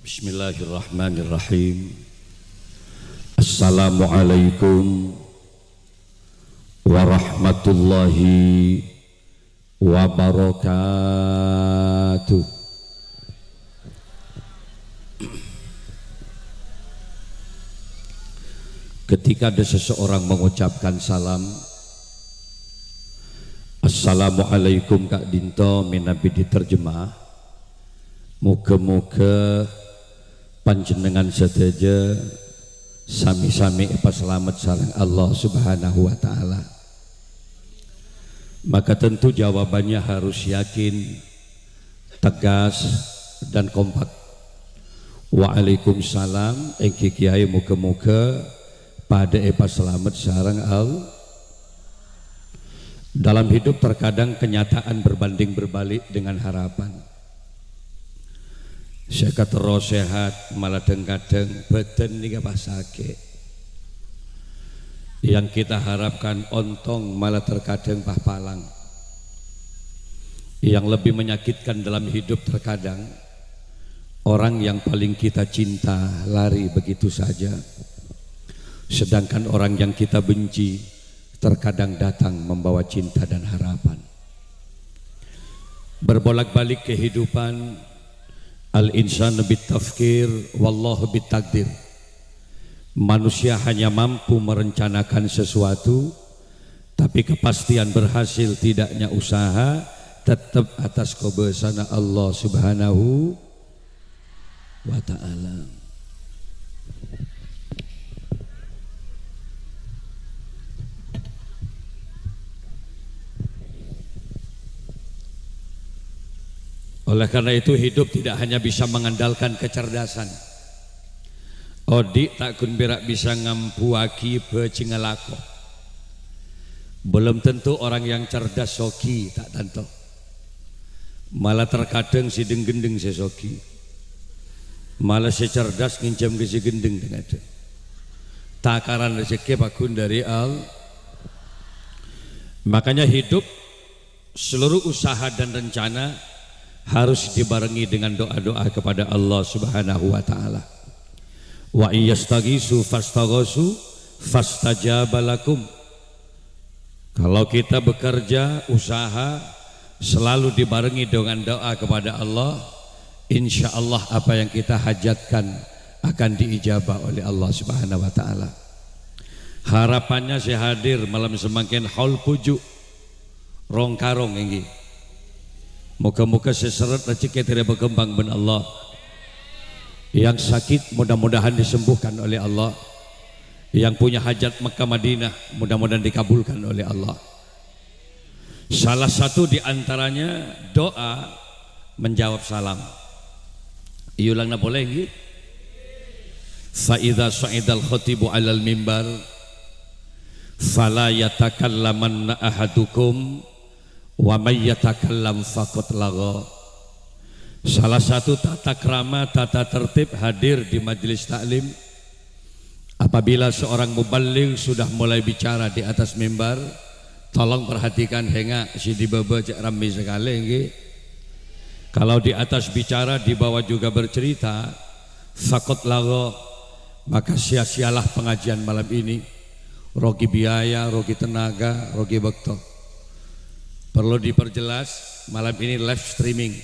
Bismillahirrahmanirrahim. Assalamualaikum warahmatullahi wabarakatuh. Ketika ada seseorang mengucapkan salam, Assalamualaikum Kak Dinto, minabi diterjemah, muga-muga panjenengan sedaja sami-sami selamat sareng Allah Subhanahu wa taala. Maka tentu jawabannya harus yakin, tegas dan kompak. Waalaikumsalam, engki kiai muga-muga pada selamat sareng Allah. Dalam hidup terkadang kenyataan berbanding berbalik dengan harapan. Saya terus sehat, malah kadang badan ini pas sakit. Yang kita harapkan ontong malah terkadang palang. Yang lebih menyakitkan dalam hidup terkadang orang yang paling kita cinta lari begitu saja. Sedangkan orang yang kita benci terkadang datang membawa cinta dan harapan. Berbolak-balik kehidupan, al-insanu bitafkir wallahu bitakdir. Manusia hanya mampu merencanakan sesuatu, tapi kepastian berhasil tidaknya usaha tetap atas kebesaran Allah Subhanahu wa ta'ala. Oleh karena itu hidup tidak hanya bisa mengandalkan kecerdasan. Odik tak kun berak bisa ngampuaki becingalako. Belum tentu orang yang cerdas soki tak tanto. Malah terkadang si gendeng si soki. Malah si cerdas ngincam ke si gendeng dengan itu. Takaran rezeki pakun dari Allah. Makanya hidup, seluruh usaha dan rencana harus dibarengi dengan doa-doa kepada Allah Subhanahu wa taala. Wa iyastaghisu fastaghasu fastajaba lakum. Kalau kita bekerja, usaha selalu dibarengi dengan doa kepada Allah, insya Allah apa yang kita hajatkan akan diijabah oleh Allah Subhanahu wa taala. Harapannya saya hadir malam semakin haul pujuk rong karong ini. Moga-moga seseret rezeki tidak berkembang ben Allah. Yang sakit mudah-mudahan disembuhkan oleh Allah. Yang punya hajat Mekah Madinah mudah-mudahan dikabulkan oleh Allah. Salah satu di antaranya doa menjawab salam. Iulangna boleh nggih? Fa idza sa'idal khatibu 'alal mimbar fala yatakallamanna ahadukum wa may yatakallam faqad lagha. Salah satu tata krama, tata tertib hadir di majelis taklim, apabila seorang muballigh sudah mulai bicara di atas mimbar, tolong perhatikan hingga si di bawah cek ramai sekali nggih. Kalau di atas bicara, di bawah juga bercerita, faqad lagha, maka sia-sialah pengajian malam ini. Rogi biaya, rogi tenaga, rogi waktu. Perlu diperjelas, malam ini live streaming.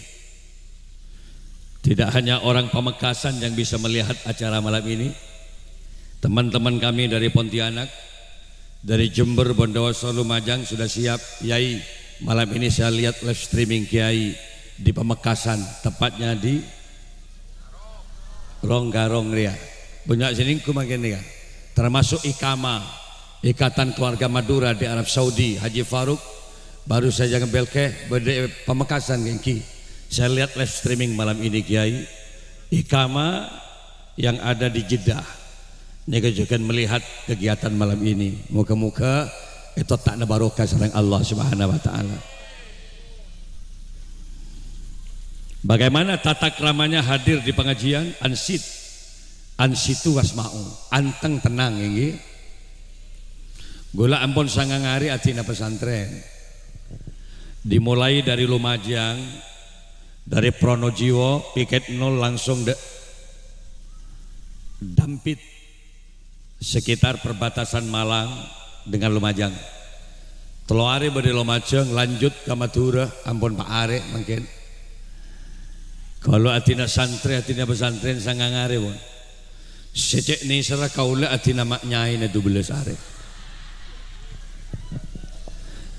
Tidak hanya orang Pamekasan yang bisa melihat acara malam ini. Teman-teman kami dari Pontianak, dari Jember, Bondowoso, Lumajang sudah siap. Yai, malam ini saya lihat live streaming Kiai di Pamekasan, tepatnya di Ronggarong Ria. Banyak sini kumakin ria. Termasuk Ikama, Ikatan Keluarga Madura di Arab Saudi, Haji Faruk. Baru saja ngebelke berde Pamekasan gengki. Saya lihat live streaming malam ini Kiai. Ikama yang ada di Jeddah. Nika juga melihat kegiatan malam ini. Moga-moga itu tak barokah sareng Allah Subhanahu wa taala. Bagaimana tata kramanya hadir di pengajian? Ansitu wasma'u, anteng tenang ini. Gula ampun sangang hari atina pesantren. Dimulai dari Lumajang, dari Pronojiwo, piket 0 langsung Dampit sekitar perbatasan Malang dengan Lumajang. Telo hari bade Lumajang lanjut ke Madura, ampun Pak Are mungkin. Kalau atina santri atina pesantren sangangare pun. Secek ni sera kaula atina mak nyai na 12 are.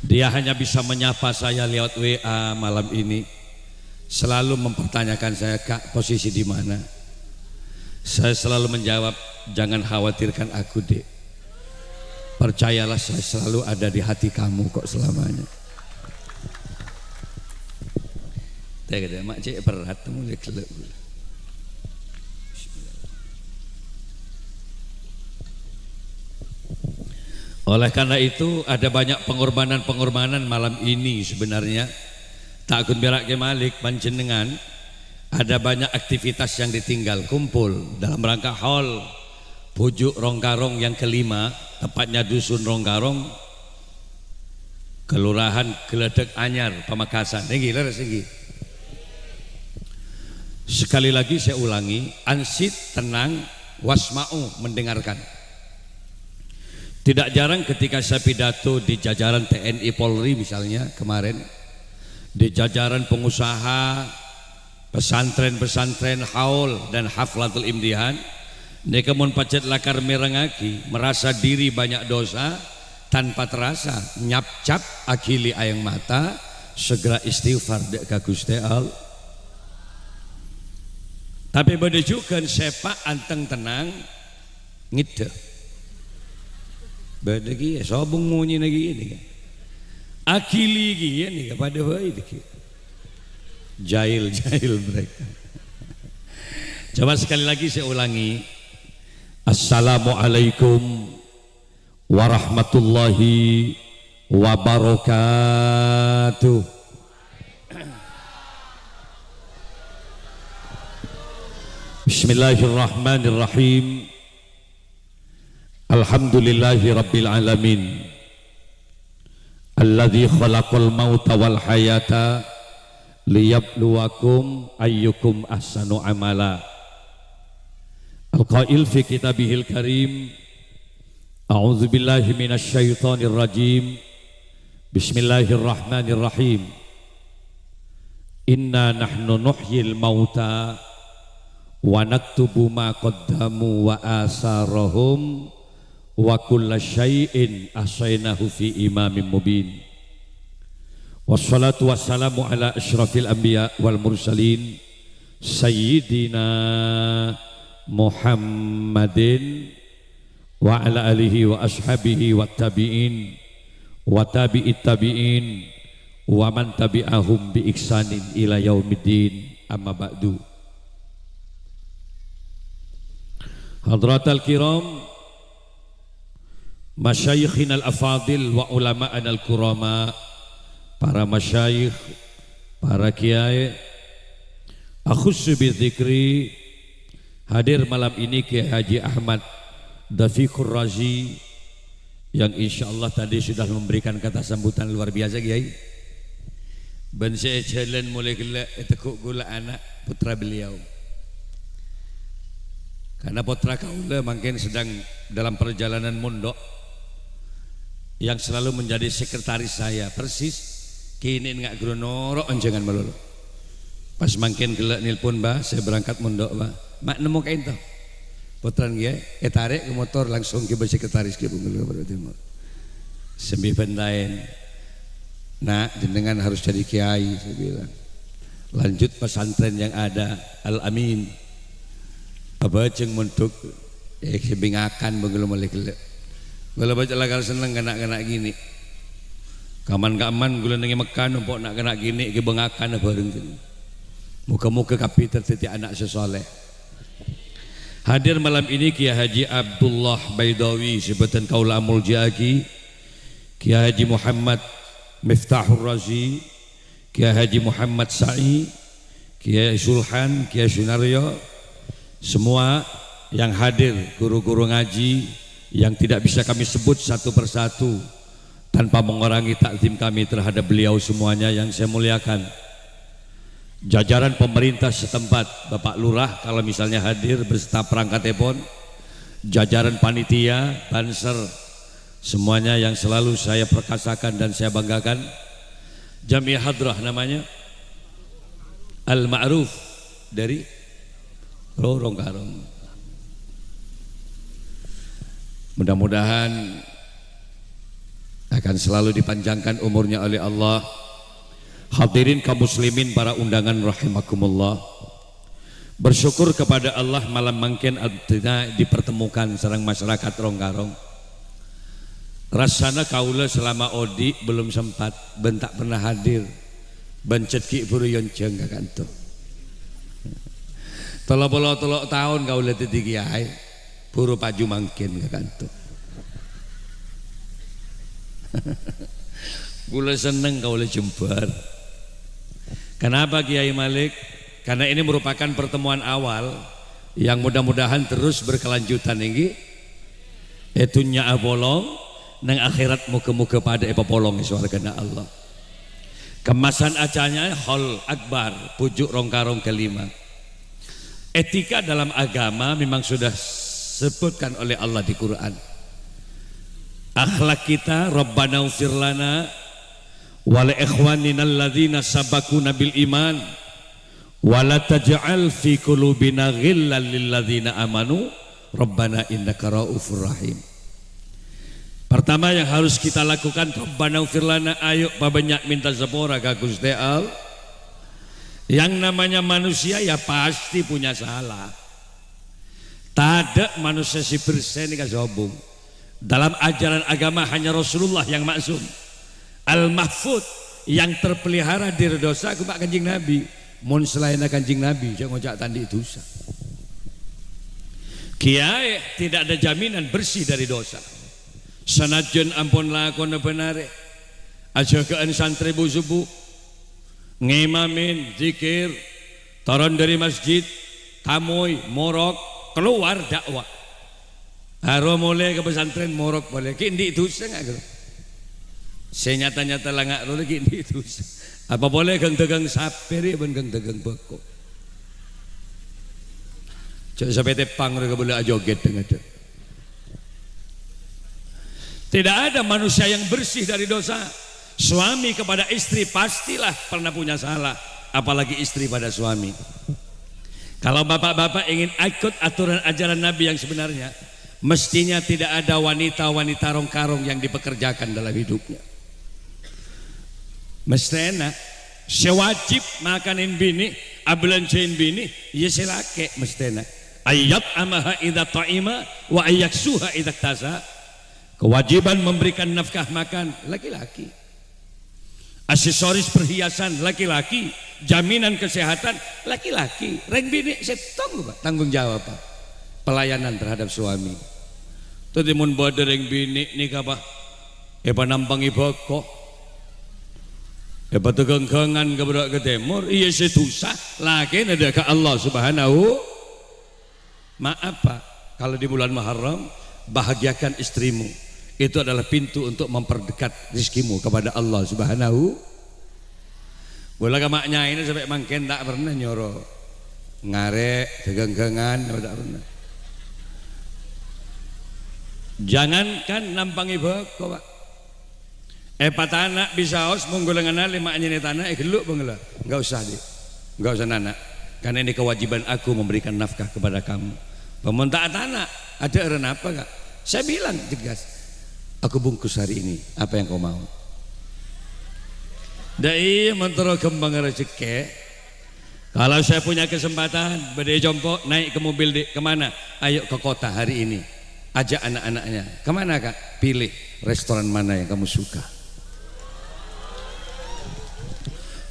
Dia hanya bisa menyapa saya lewat WA malam ini. Selalu mempertanyakan saya, Kak, posisi di mana? Saya selalu menjawab, jangan khawatirkan aku, Dek. Percayalah, saya selalu ada di hati kamu kok selamanya. Tega mak cek berat mulai kelek. Oleh karena itu ada banyak pengorbanan malam ini sebenarnya. Tak akan berak ke Malik panjenengan, ada banyak aktivitas yang ditinggal kumpul dalam rangka haul pujuk Rongkarong yang kelima, tepatnya dusun Rongkarong, Kelurahan Geledek Anyar, Pamekasan. Sekali lagi saya ulangi, ansit, tenang, wasma'u, mendengarkan. Tidak jarang ketika saya pidato di jajaran TNI Polri misalnya kemarin, di jajaran pengusaha, pesantren-pesantren haul dan haflatul imdihan, mereka mun pacet lakar merengaki, merasa diri banyak dosa, tanpa terasa nyap-cap akili ayang mata, segera istighfar dek ka Gusti Allah. Tapi bedejukan sepak anteng tenang ngide. Bedegi sobung munyi lagi ini kan. Akili gini kepada baik jahil mereka. Coba sekali lagi saya ulangi. Assalamualaikum warahmatullahi wabarakatuh. Bismillahirrahmanirrahim. Alhamdulillahi rabbil alamin. Alladzi khalaqal mauta wal hayata liyabluwakum ayyukum ahsanu amala. Al-qail fi kitabihil karim, a'udzu billahi minasy syaithanir rajim. Bismillahirrahmanirrahim. Inna nahnu nuhyil mauta wa naktubu ma qaddamu wa asarahum wa kulla syai'in ahsaynahu fi imamin mubin. Wassalatu wassalamu ala asyrafil anbiya wal mursalin sayyidina Muhammadin wa ala alihi wa ashabihi wa tabi'in wa tabi'it tabi'in wa man tabi'ahum bi ihsanin ila yaumiddin. Amma ba'du. Hadratal kiram, masyayikhin al-afadil wa ulama'an al-kurama, para masyayikh, para kiai, akhussu bidzikri, hadir malam ini Kiai Haji Ahmad Dafiqur Razi yang insyaallah tadi sudah memberikan kata sambutan luar biasa Kiai. Ben saya jalan mulai gelak tekuk gula anak putra beliau. Karena putra kaula mungkin sedang dalam perjalanan mondok yang selalu menjadi sekretaris saya persis kini enggak gronoro jangan melulu. Pas mungkin gelak nilpun bah saya berangkat mondok bah. Mak nemu kain toh. Putran dia tarik ke motor langsung ke sekretaris ke Bungkulu pada timur. Sembi pendain. Nah, jenengan harus jadi kiai saya bilang. Lanjut pesantren yang ada Al-Amin. Apa ceng montuk kebingakan Bungkulu mulai gelak. Kalau baca lagar seneng kena gini. Kaman-kaman gula nengi mekan umpok nak kena gini kebengakan bareng gini. Muka-muka kapi tertitik anak sesoleh. Hadir malam ini Kiai Haji Abdullah Baidawi sebutan kaula amul jaki, Kiai Haji Muhammad Miftahur Razi, Kiai Haji Muhammad Sa'i, Kiai Sulhan, Kiai Sunaryo, semua yang hadir, guru-guru ngaji yang tidak bisa kami sebut satu persatu tanpa mengurangi takzim kami terhadap beliau semuanya yang saya muliakan. jajaran pemerintah setempat, Bapak Lurah kalau misalnya hadir beserta perangkat telepon, jajaran panitia, banser, semuanya yang selalu saya perkasakan dan saya banggakan. Jamiah Hadrah namanya, Al-Ma'ruf dari Rongkarong. Mudah-mudahan akan selalu dipanjangkan umurnya oleh Allah. Hadirin kaum muslimin para undangan rahimakumullah. Bersyukur kepada Allah malam mangken artinya dipertemukan sareng masyarakat Rongkarong. Rasana kaula selama odi belum sempat bentak pernah hadir. Bencet ki buru yonceng kakanto. Tolok tahun kaula tadi kiai buru paju mangken kakanto. Kula seneng kaula jembar. Kenapa Kiai Malik? Karena ini merupakan pertemuan awal yang mudah-mudahan terus berkelanjutan ini. Etunya abolong nang akhirat muka-muka pada epopolong suargana Allah. Kemasan acaranya hall akbar pujuk Rongkarong kelima. Etika dalam agama memang sudah sebutkan oleh Allah di Quran. Akhlak kita Rabbana ufir lana wa li ikhwanina alladzina sabaquna bil iman wa la taj'al fi qulubina ghillan lil ladzina amanu Rabbana innaka raufur rahim. Pertama yang harus kita lakukan, Rabbana ufir lana, ayo banyak minta sepora ka Gusti Allah. Yang namanya manusia ya pasti punya salah. Tada manusia si bersih ini kasobung. Dalam ajaran agama hanya Rasulullah yang maksum. Al-Mahfud yang terpelihara dari dosa aku Pak Kanjeng Nabi. Mun selain Kanjeng Nabi jangan ngojak tandi dosa. Kiai tidak ada jaminan bersih dari dosa. Sanajan ampun lakon benare ajagaan santri subuh ngemamin zikir turun dari masjid tamoy morok keluar dakwah haro mulai ke pesantren morok boleh kini itu enggak gitu saya nyata-nyata lah nggak boleh kini itu apa boleh gang tegang saperi ben gang tegang beko cek sampai tepang mereka boleh ajoget dengan itu. Tidak ada manusia yang bersih dari dosa. Suami kepada istri pastilah pernah punya salah, apalagi istri pada suami. Kalau bapak-bapak ingin ikut aturan ajaran Nabi yang sebenarnya, mestinya tidak ada wanita-wanita Rongkarong yang dipekerjakan dalam hidupnya. Mestinya sewajib makanin bini, abelanjain bini, ya silake mestinya. Ayat amaha idza ta'ima wa ayaksuha idza tasa. Kewajiban memberikan nafkah makan laki-laki, aksesoris perhiasan laki-laki, jaminan kesehatan laki-laki. Reng bini setong Pak tanggung jawab Pak pelayanan terhadap suami. Tadi mun bade reng bini nika Pak nampangi boko tegenggengan ke berak ke timur iya setusah laki ada ke Allah subhanahu. Maaf Pak kalau di bulan Muharram bahagiakan istrimu. Itu adalah pintu untuk memperdekat rizkimu kepada Allah subhanahu. Bola kamaknya ini sampai mangken tak pernah nyoro ngarek gegenggengan tak pernah. Jangankan nampangi beko Pak. Patana bisa os menggolengan lima nyene tanah geluk bangla. Enggak usah deh. Enggak usah nana. Karena ini kewajiban aku memberikan nafkah kepada kamu. Pemerintah tanah ada eren apa Kak? Saya bilang tegas. Aku bungkus hari ini, apa yang kau mau? Dai mentero kembang rezeki. Kalau saya punya kesempatan, berdiri jompo naik ke mobil kemana? Ayo ke kota hari ini. Ajak anak-anaknya. Kemana Kak? Pilih restoran mana yang kamu suka.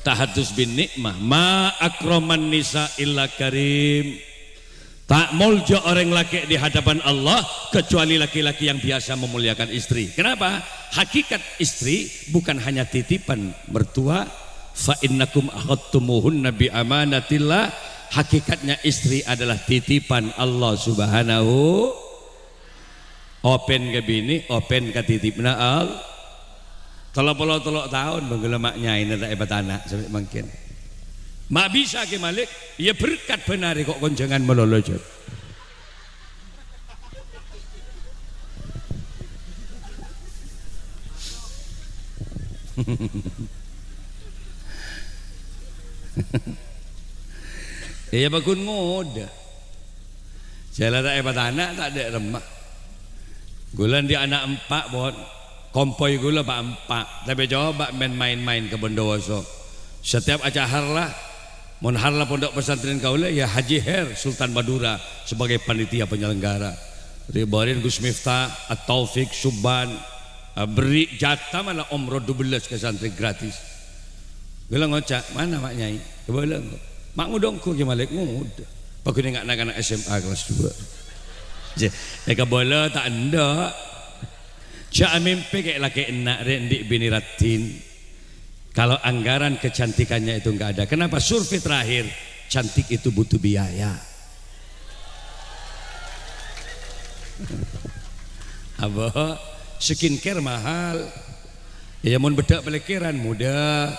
Tahadus bin nikmah, ma akroman nisa illa karim. Tak mulja orang laki di hadapan Allah kecuali laki-laki yang biasa memuliakan istri. Kenapa? Hakikat istri bukan hanya titipan mertua. Fa innakum akhadtumuhunna bi amanatillah. Hakikatnya istri adalah titipan Allah subhanahu. Open ke bini, open ke titipna Allah. Tolok tahun menggelemaknya ini tak hebat anak sampai mungkin. mak bisa ke Malik ya berkat benar kok konjangan melolo jod. Iya bakun ngoda jalan tak hebat anak tak ada remah gulan di anak empat buat kompoi gula pak empat tapi coba main-main ke Bondowoso setiap acara lah mon harla pondok pesantren kaula ya Haji Her Sultan Madura sebagai panitia penyelenggara ribarin Gus Miftah At-Taufik Subban beri jatah mana umroh 12 ke santri gratis gula ngocak mana mak nyai kebelah mak ngudongku ke Malik ngud pakai dengan anak-anak SMA kelas 2 mereka bola tak ada cak mimpi kayak laki enak rendik bini Ratin kalau anggaran kecantikannya itu enggak ada kenapa survei terakhir cantik itu butuh biaya apa skincare mahal ya mau bedak pelikiran mudah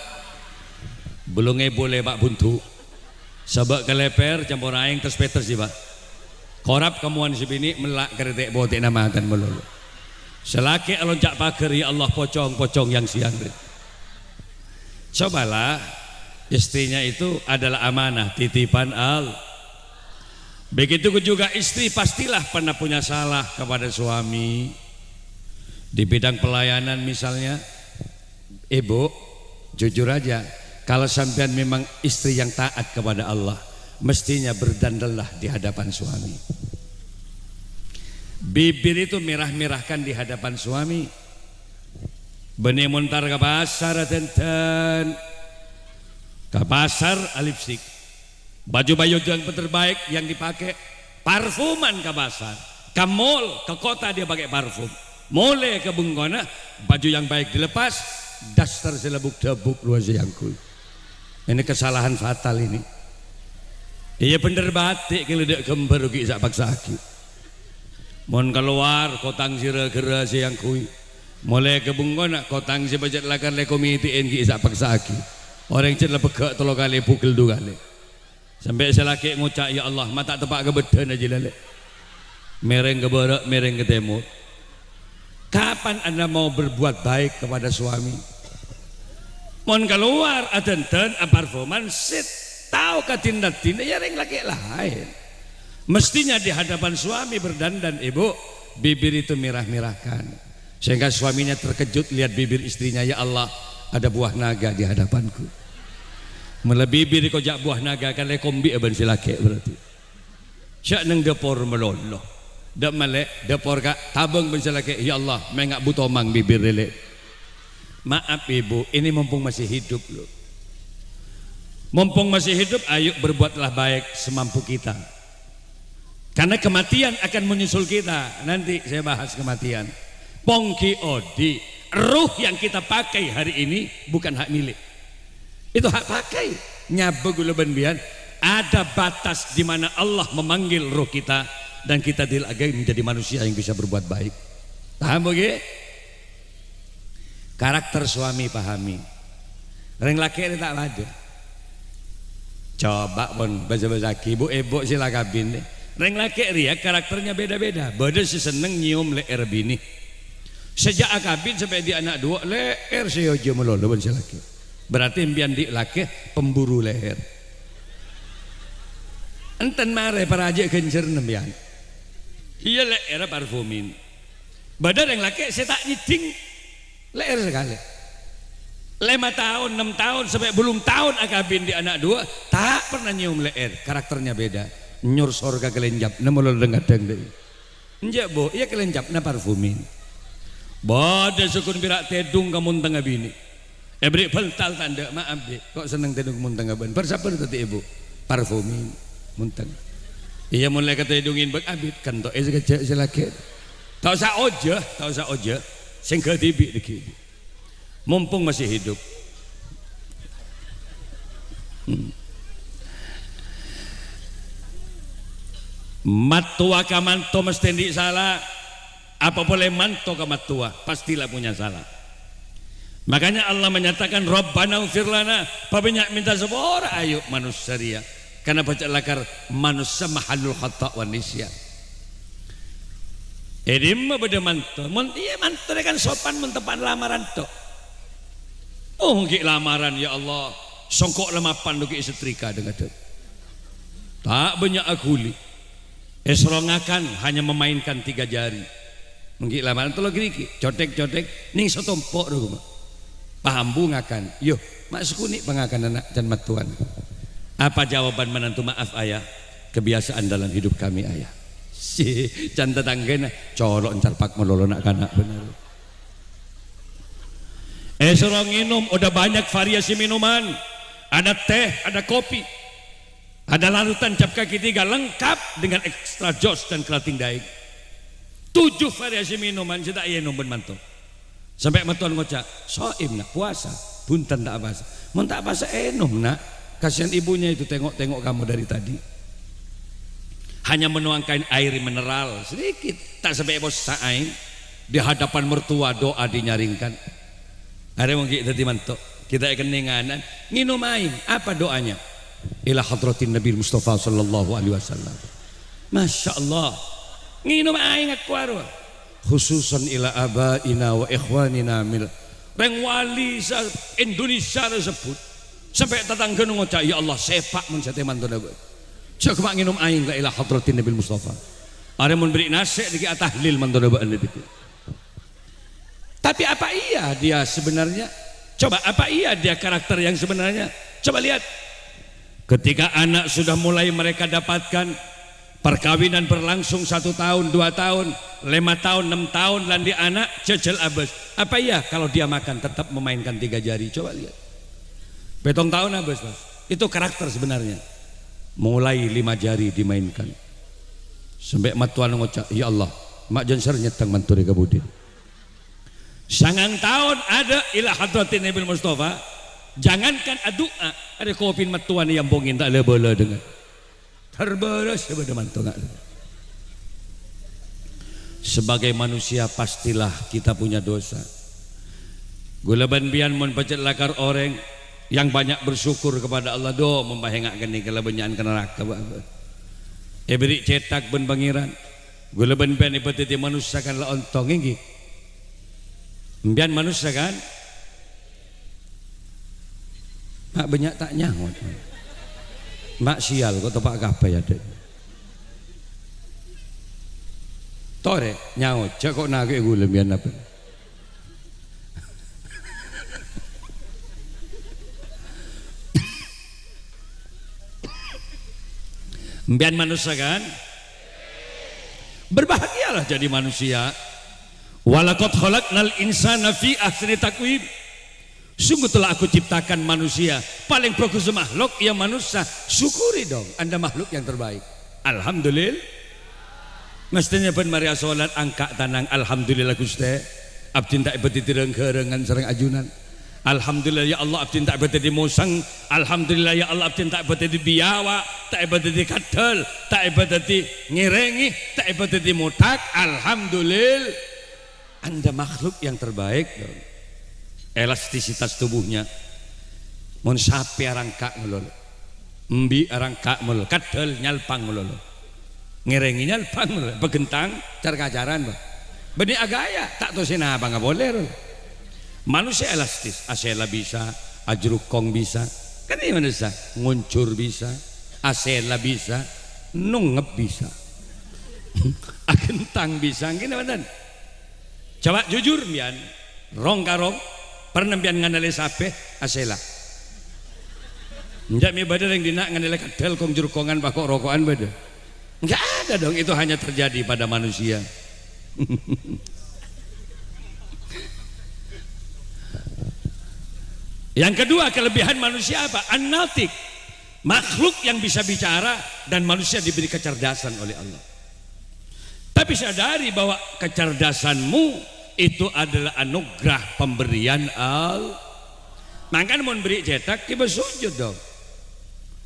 belum boleh pak buntu sabak keleper campur aing terus peter sih pak korap kamuan sibini melak keretek botek nama akan melulu selaki alonjak pagar ya Allah pocong yang siang cobalah istrinya itu adalah amanah titipan begitu juga istri pastilah pernah punya salah kepada suami di bidang pelayanan misalnya ibu jujur aja kalau sampean memang istri yang taat kepada Allah mestinya berdandalah di hadapan suami bibir itu merah-merahkan di hadapan suami benih montar ke pasar tenten ke pasar lipstick baju-baju yang terbaik yang dipakai parfuman ke pasar ke mall ke kota dia pakai parfum mulai ke Bunggona baju yang baik dilepas dasar selebuk-debuk luas yang kuy ini kesalahan fatal ini iya bener batik kalau dia gembar rugi sak paksa aki mon keluar kotang sira gera siang kui mulai ke Bunggona kotang si bajet lakan le komite NG sak paksa aki orang cerita pegak tolo kali pukul 2 kali sampai selaki ngucap ya Allah mata tepak ke bedan aja lele mereng ke barat mereng ke timur kapan anda mau berbuat baik kepada suami mon keluar adenten aparfoman sit tahu katinda-tinda ya ring laki lain mestinya di hadapan suami berdandan ibu bibir itu merah-merahkan sehingga suaminya terkejut lihat bibir istrinya ya Allah ada buah naga di hadapanku melebihi bibir kojak buah naga kan lekombi aban silake berarti syak neng depor meloloh dak malek depor kak tabung ben silake ya Allah mengak butomang bibir lele maaf ibu ini mumpung masih hidup loh mumpung masih hidup ayo berbuatlah baik semampu kita karena kematian akan menyusul kita nanti saya bahas kematian pongki odi ruh yang kita pakai hari ini bukan hak milik itu hak pakai nyabeg uleban bian ada batas di mana Allah memanggil ruh kita dan kita dilagai menjadi manusia yang bisa berbuat baik paham begitu karakter suami pahami ring laki ini tak ada coba pun baca-baca ibu sila kabin deh ring laki ria karakternya beda-beda beda si seneng nyium leher bini sejak akabin sampai di anak 2 leher si ojo melolo ban si laki berarti impian di laki pemburu leher enten mare para aja kencer nembian iya leher parfumin badan yang laki saya tak nyiding leher sekali 5 tahun 6 tahun sampai belum tahun akabin di anak 2 tak pernah nyium leher karakternya beda nyur sorga kelenjap nemolol dengar deng deh enjak bo iya kelenjap na parfumin bada sukun birak tedung kamu tengah bini beri peltal tanda maaf deh kok seneng tedung kamu tengah ban persabar tadi ibu parfumin munteng iya mulai kata tedungin bak abit kan to sekejap selaki tak usah oja sehingga tibi dikit mumpung masih hidup matua kamanto mesti di salah apa boleh manto ke matua pastilah punya salah Makanya Allah menyatakan Rabbana ufir lana, pabanyak minta sepora ayo manusia dia. Karena baca lakar manusia mahalul khata' wa nisyan. Edim beda mantu, iya mantu kan sopan mentepan lamaran tok. Oh nggih lamaran ya Allah, songkok lemapan duki setrika dengan dek. Tak banyak akuli. Esrongakan hanya memainkan 3 jari. Nggih lamaran tuh lagi cotek-cotek ning sotompok rumah. Pahambu ngakan, yo masuk nih pengakan anak dan matuan. Apa jawaban menantu? Maaf ayah, kebiasaan dalam hidup kami ayah. Si canta tanggena colok encar pak melolo nak kanak benar. Serong minum udah banyak variasi minuman, ada teh, ada kopi, ada larutan cap kaki 3 lengkap dengan ekstra jos dan kerating daik. 7 variasi minuman sudah iya nomben mantu. Sampai matuan ngocak, soim nak puasa, buntan tak puasa, mun tak puasa enom nak, kasihan ibunya itu tengok-tengok kamu dari tadi. Hanya menuangkan air mineral sedikit, tak sampai bos saing di hadapan mertua doa dinyaringkan. Ada yang kita mantu, kita keninganan, nginum aing, apa doanya? Ila hadratin Nabi Mustafa sallallahu alaihi wasallam. Masya Allah, nginum aing aku arwah. Khususan ila abaina wa ikhwanina mil reng wali Indonesia tersebut sampai tetangga ngocak ya Allah sepak mun sate mantuna coba nginum aing la ila hadratin Nabi Mustafa are mun beri nasihat diki tahlil mantuna ba diki. Tapi apa iya dia sebenarnya? Coba apa iya dia karakter yang sebenarnya? Coba lihat ketika anak sudah mulai mereka dapatkan perkawinan berlangsung 1 tahun, 2 tahun, 5 tahun, 6 tahun dan di anak jejel abes. Apa iya kalau dia makan tetap memainkan 3 jari? Coba lihat. Betong tahun abes mas. Itu karakter sebenarnya. Mulai 5 jari dimainkan. Sampai matuan ngocak, ya Allah, mak jenser nyetang manturi kabudin. Sangang tahun ada ila hadratin Nabi Mustafa. Jangankan doa, ada kopi matuan yang bongin tak ada bola dengan. Terbalas kepada mantu nggak. Sebagai manusia pastilah kita punya dosa. Gulaban bian mun pacet lakar orang yang banyak bersyukur kepada Allah do membahengak geni kalau banyakan ke neraka. Beri cetak ben pangeran. Gulaban bian ipatiti manusia kan la ontong inggi. Bian manusia kan. Mak banyak tak nyangot. Mak sial kok tepak kabeh ya dek. Tore nyaut cek kok nake gue lembian apa? Mbian manusia kan? Berbahagialah jadi manusia. Walaqad khalaqnal insana fi ahsani taqwim. Sungguh telah aku ciptakan manusia paling bagus makhluk ya manusia. Syukuri dong Anda makhluk yang terbaik. Alhamdulillah. Mestinya ben Maria salat angka tanang alhamdulillah Gusti. Abdi tak ibadi direnggerengan sareng ajunan. Alhamdulillah ya Allah abdi tak ibadi musang. Alhamdulillah ya Allah abdi tak ibadi biawa, tak ibadi kadal, tak ibadi ngirengi, tak ibadi mutak. Alhamdulillah. Anda makhluk yang terbaik dong. Elastisitas tubuhnya mun sapi arangka melolo embi arangka melolo kadal nyalpang melolo ngirengi nyalpang melolo begentang car-kacaran benih agaya tak tahu sih apa nggak boleh manusia elastis asela bisa ajrukong bisa kan ini manusia nguncur bisa asela bisa nungep bisa agentang bisa gini bener coba jujur bian rong karong pernah bian ngandale sape asela njak mi badal yang dinak ngandale kadal kong jurkongan bakok rokokan badal enggak ada dong itu hanya terjadi pada manusia. Yang kedua kelebihan manusia apa? An-natik, makhluk yang bisa bicara dan manusia diberi kecerdasan oleh Allah. Tapi sadari bahwa kecerdasanmu itu adalah anugerah pemberian Allah. Makanya mau beri cetak kita sujud dong.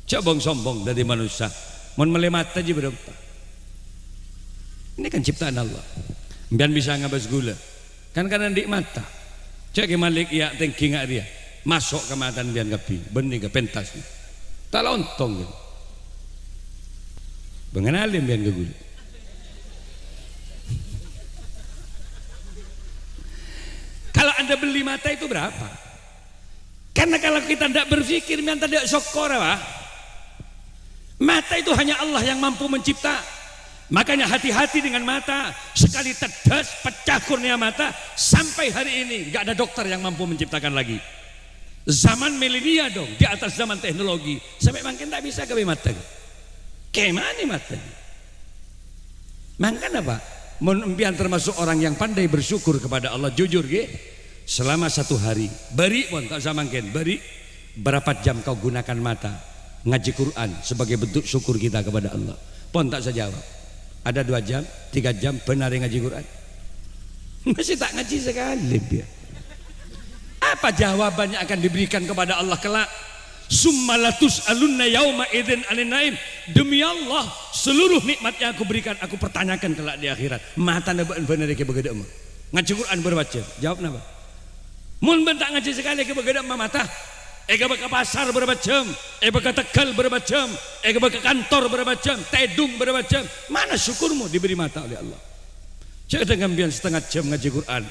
Coba sombong dari manusia. Mau melemat aja berapa? Ini kan ciptaan Allah. Biar bisa ngabas gula. Kan karena di mata. Cek ke Malik ya tengking dia. Masuk ke matan biar gapi, bening ke pentas. Tak lontong gitu. Mengenalim biar gagul. Kalau Anda beli mata itu berapa? Karena kalau kita tidak berpikir, kita tidak syukur, mata itu hanya Allah yang mampu mencipta. Makanya hati-hati dengan mata. Sekali tetes pecah kurnia mata, sampai hari ini nggak ada dokter yang mampu menciptakan lagi. Zaman milenia dong, di atas zaman teknologi, sampai makin tak bisa ke mata. Kemana mata? Makan apa? Membian termasuk orang yang pandai bersyukur kepada Allah. Jujur ge, selama satu hari beri pun tak sama mungkin beri berapa jam kau gunakan mata ngaji Quran sebagai bentuk syukur kita kepada Allah. Pun tak saya jawab. Ada 2 jam, 3 jam benar ngaji Quran. Masih tak ngaji sekali dia. Apa jawabannya akan diberikan kepada Allah kelak? Summalatus alunna yauma idzin anin naim. Demi Allah, seluruh nikmat yang aku berikan aku pertanyakan kelak di akhirat. Mata naban bener ke begede mah. Ngaji Quran berbaca. Jawab napa? Mun bentak ngaji sekali ke begede mah mata. Ega ke pasar berapa jam, ega ke Tegal berapa jam, ega ke kantor berapa jam, tedung berapa jam. Mana syukurmu diberi mata oleh Allah? Cek dengan biar setengah jam ngaji Quran,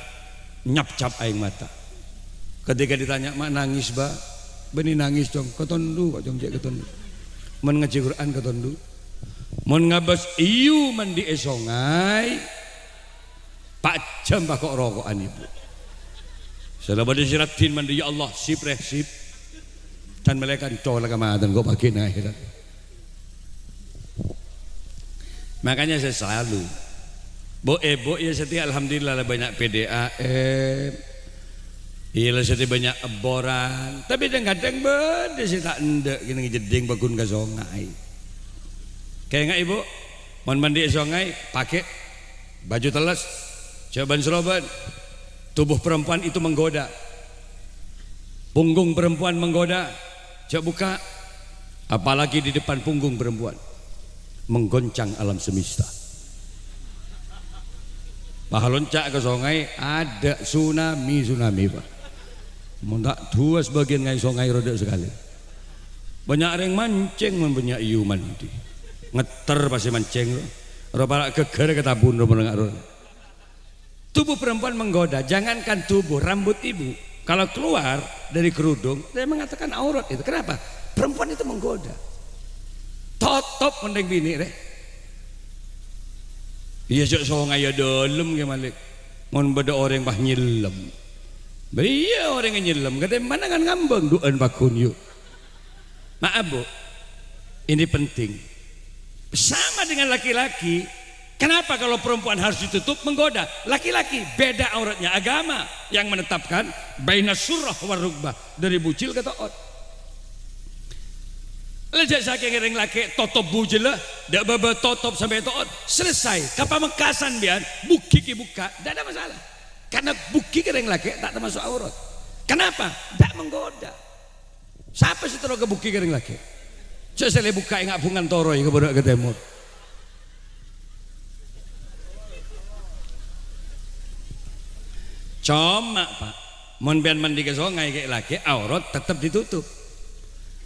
nyap-cap aing mata. Ketika ditanya mak nangis ba, beni nangis dong, ketondu kok jong cek ketondu. Men ngaji Quran ketondu, men ngabas iu mandi esongai, pak jam pak kok rokokan ibu. Salah pada siratin mandi ya Allah sip reh sip. Dan malaikat tolak kematan kok pagi akhirat. Makanya saya selalu bo ya setiap alhamdulillah banyak PDAM. Iya setiap banyak eboran. Tapi kadang beda sih tak ndek gini jeding bagun ke songai. Kayak enggak ibu? Mau mandi songai pakai baju teles, jawaban seroban. Tubuh perempuan itu menggoda. Punggung perempuan menggoda. Coba buka, apalagi di depan punggung perempuan, menggoncang alam semesta. Pahalonca ke sungai ada tsunami pak. Mundak dua sebagian ngai sungai roda sekali. Banyak orang mancing mempunyai iu mandi, ngeter pasti mancing. Roba keger ketabun roba. Tubuh perempuan menggoda, jangankan tubuh, rambut ibu. Kalau keluar dari kerudung, dia mengatakan aurat itu. Kenapa? Perempuan itu menggoda. Totop mending bini deh. Iya sok songai ya dalam ke Malik. Mon beda orang bah nyelam. Iya orang yang nyelam. Kata mana kan ngambang duan bakun yuk. Maaf bu, ini penting. Sama dengan laki-laki. Kenapa kalau perempuan harus ditutup menggoda? Laki-laki beda auratnya, agama yang menetapkan baina surah wa rukbah, dari bucil ke taat. Lejak saking ring laki totop bujil lah, dak baba totop sampai taat, selesai. Kapamekasan biar buki buka, tidak ada masalah. Karena buki ring laki tak termasuk aurat. Kenapa? Tak menggoda. Siapa sih terus ke buki ring laki? Saya buka ingat bungan toroy ke badak ke timur. Cuma pak, mon bian mandi ke sungai kayak laki, aurat tetap ditutup.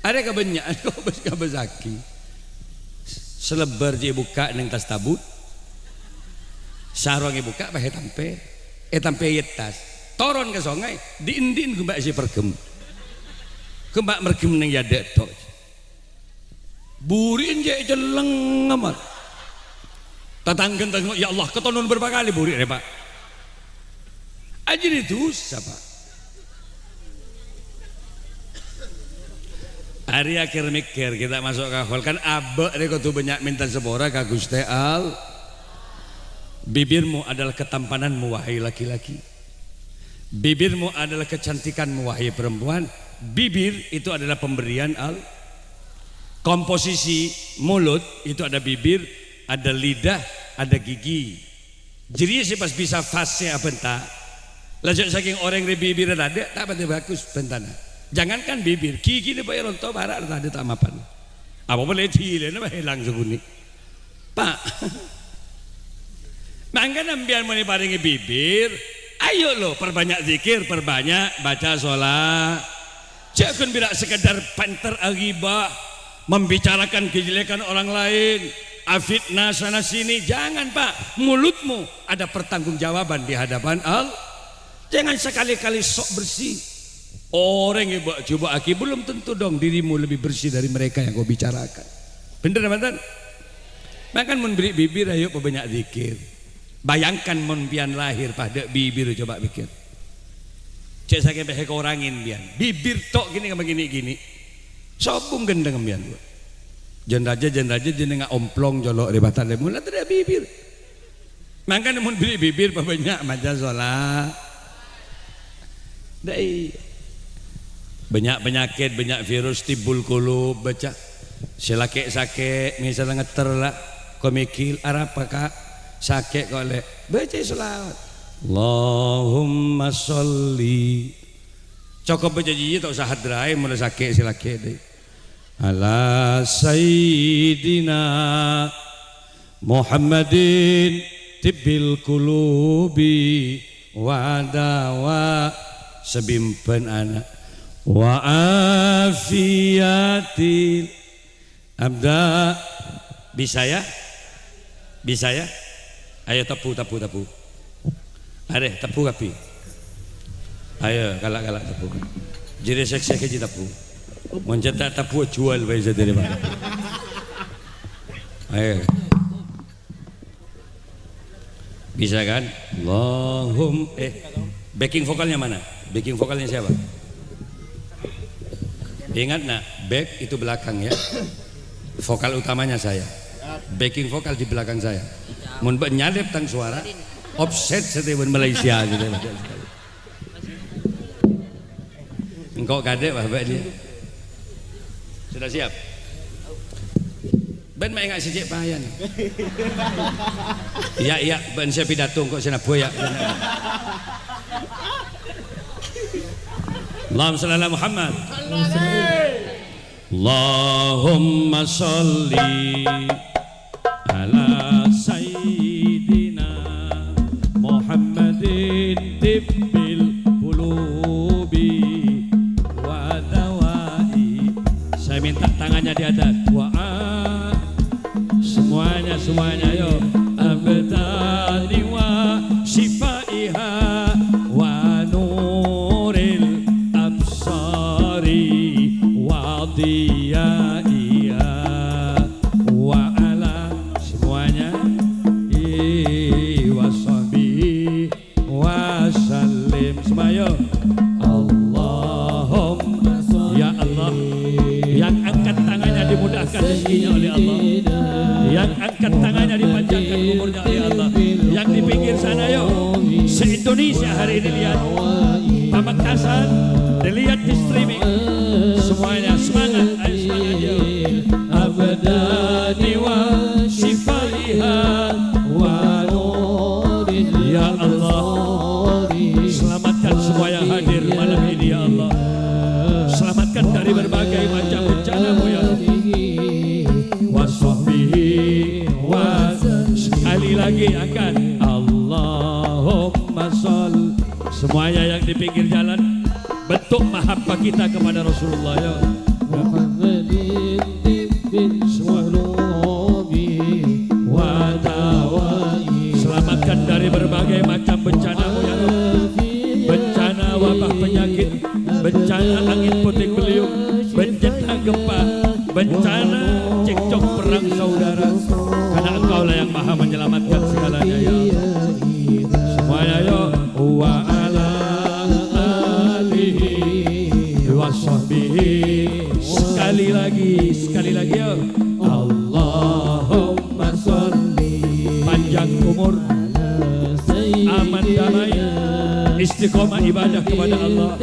Ada kebanyakan kau besaki. Selebar je buka neng tas tabut, sarong buka pakai tampe yetas. Toron ke sungai, diindin kembak si pergem, kembak mergem neng yadet tok. Burin je jeleng amat. Tatanggen ya Allah ketonun berapa kali burin ya pak. Aja itu siapa? Hari akhir mikir kita masuk ke hall kan abek deh kau tuh banyak minta sepora ke Gusti Al. Bibirmu adalah ketampananmu wahai laki-laki. Bibirmu adalah kecantikanmu wahai perempuan. Bibir itu adalah pemberian Al. Komposisi mulut itu ada bibir, ada lidah, ada gigi. Jadi sih pas bisa fase apa entah. Lajak saking orang yang bibir ada tak pada bagus bentana. Jangankan bibir, gigi ni bayar untuk barat ada tak mapan. Apa boleh hilang, apa hilang seguni. Pak, mangga nambian mau paringi bibir, Ayo lo perbanyak zikir, perbanyak baca sholat. Jangan tidak sekedar panter agibah, membicarakan kejelekan orang lain, afitnah sana sini. Jangan Pak, mulutmu ada pertanggungjawaban di hadapan Allah. Jangan sekali-kali sok bersih. Orang yang coba aki belum tentu dong dirimu lebih bersih dari mereka yang kau bicarakan. Bener teman-teman? Makan memberi bibir ayo perbanyak zikir. Bayangkan mon pian lahir pada bibir, coba pikir. Cek saya kayak orangin pian. Bibir tok gini sama gini. Sobung gendeng pian. Jendaja jenengan omplong jolok di batal mulai tidak bibir. Makan mon beri bibir perbanyak maca sholat. Dai. Banyak penyakit, banyak virus tibul kulub baca. Silake sakit, misalnya ngeter lah, komikil arah apa kak? Sakit kau le, baca selawat. Allahumma sholli. Cukup baca jiji tak usah hadrai, mulai sakit silake deh. Ala sayyidina Muhammadin tibbil kulubi wa dawa sebimpen anak wa afiyatil abda. Bisa ya? Bisa ya? Ayo tepu. Are tepu kapi. Ayo galak tepu. Jadi sek aja tepu. Mencetak tepu jual bae dari mana? Ayo. Bisa kan? Backing vokalnya mana? Backing vokalnya siapa? Ingat nak, back itu belakang ya. Vokal utamanya saya. Backing vokal di belakang saya. Mun nyalip tang suara, offset setiap Malaysia gitu. Engkau kadek bapak ini. Sudah siap? Ben main nggak sejak payan. Iya, ben saya pidato kok sana boya. Allahumma shalli ala Muhammad. Allahumma sholli ala sayyidina Muhammadin tibbil qulubi wa dawai. Saya minta tangannya di atas. Semuanya yo. Abdani wa shifaiha wa nuril absari wa diyaiha wa ala semuanya wa sahbihi wa sallim semuanya. Allahumma ya Allah, yang angkat tangannya dimudahkan rezekinya oleh Allah, yang angkat tangannya dipanjangkan umurnya oleh Allah, yang di pinggir sana yo se-Indonesia hari ini lihat Pamekasan dilihat di streaming semuanya semangat, ayo semangat yo. Abdani wa shifaiha wa nurin ya Allah, selamatkan semua yang hadir malam ini ya Allah, selamatkan dari berbagai macam bencana-Mu ya Allah. Sekali lagi akan Allahumma shol. Semuanya yang di pinggir jalan bentuk mahabbah kita kepada Rasulullah ya. Selamatkan dari berbagai macam bencana-Mu ya Allah. Bencana wabah penyakit, bencana angin puting beliung, bencana gempa, bencana cekcok perang saudara, karena Engkau lah yang maha menyelamatkan segalanya ya Allah. Semuanya ya wa ala alihi wa sahbihi. Sekali lagi ya Allahumma sholli. Panjang umur, aman damai, istiqomah ibadah kepada Allah.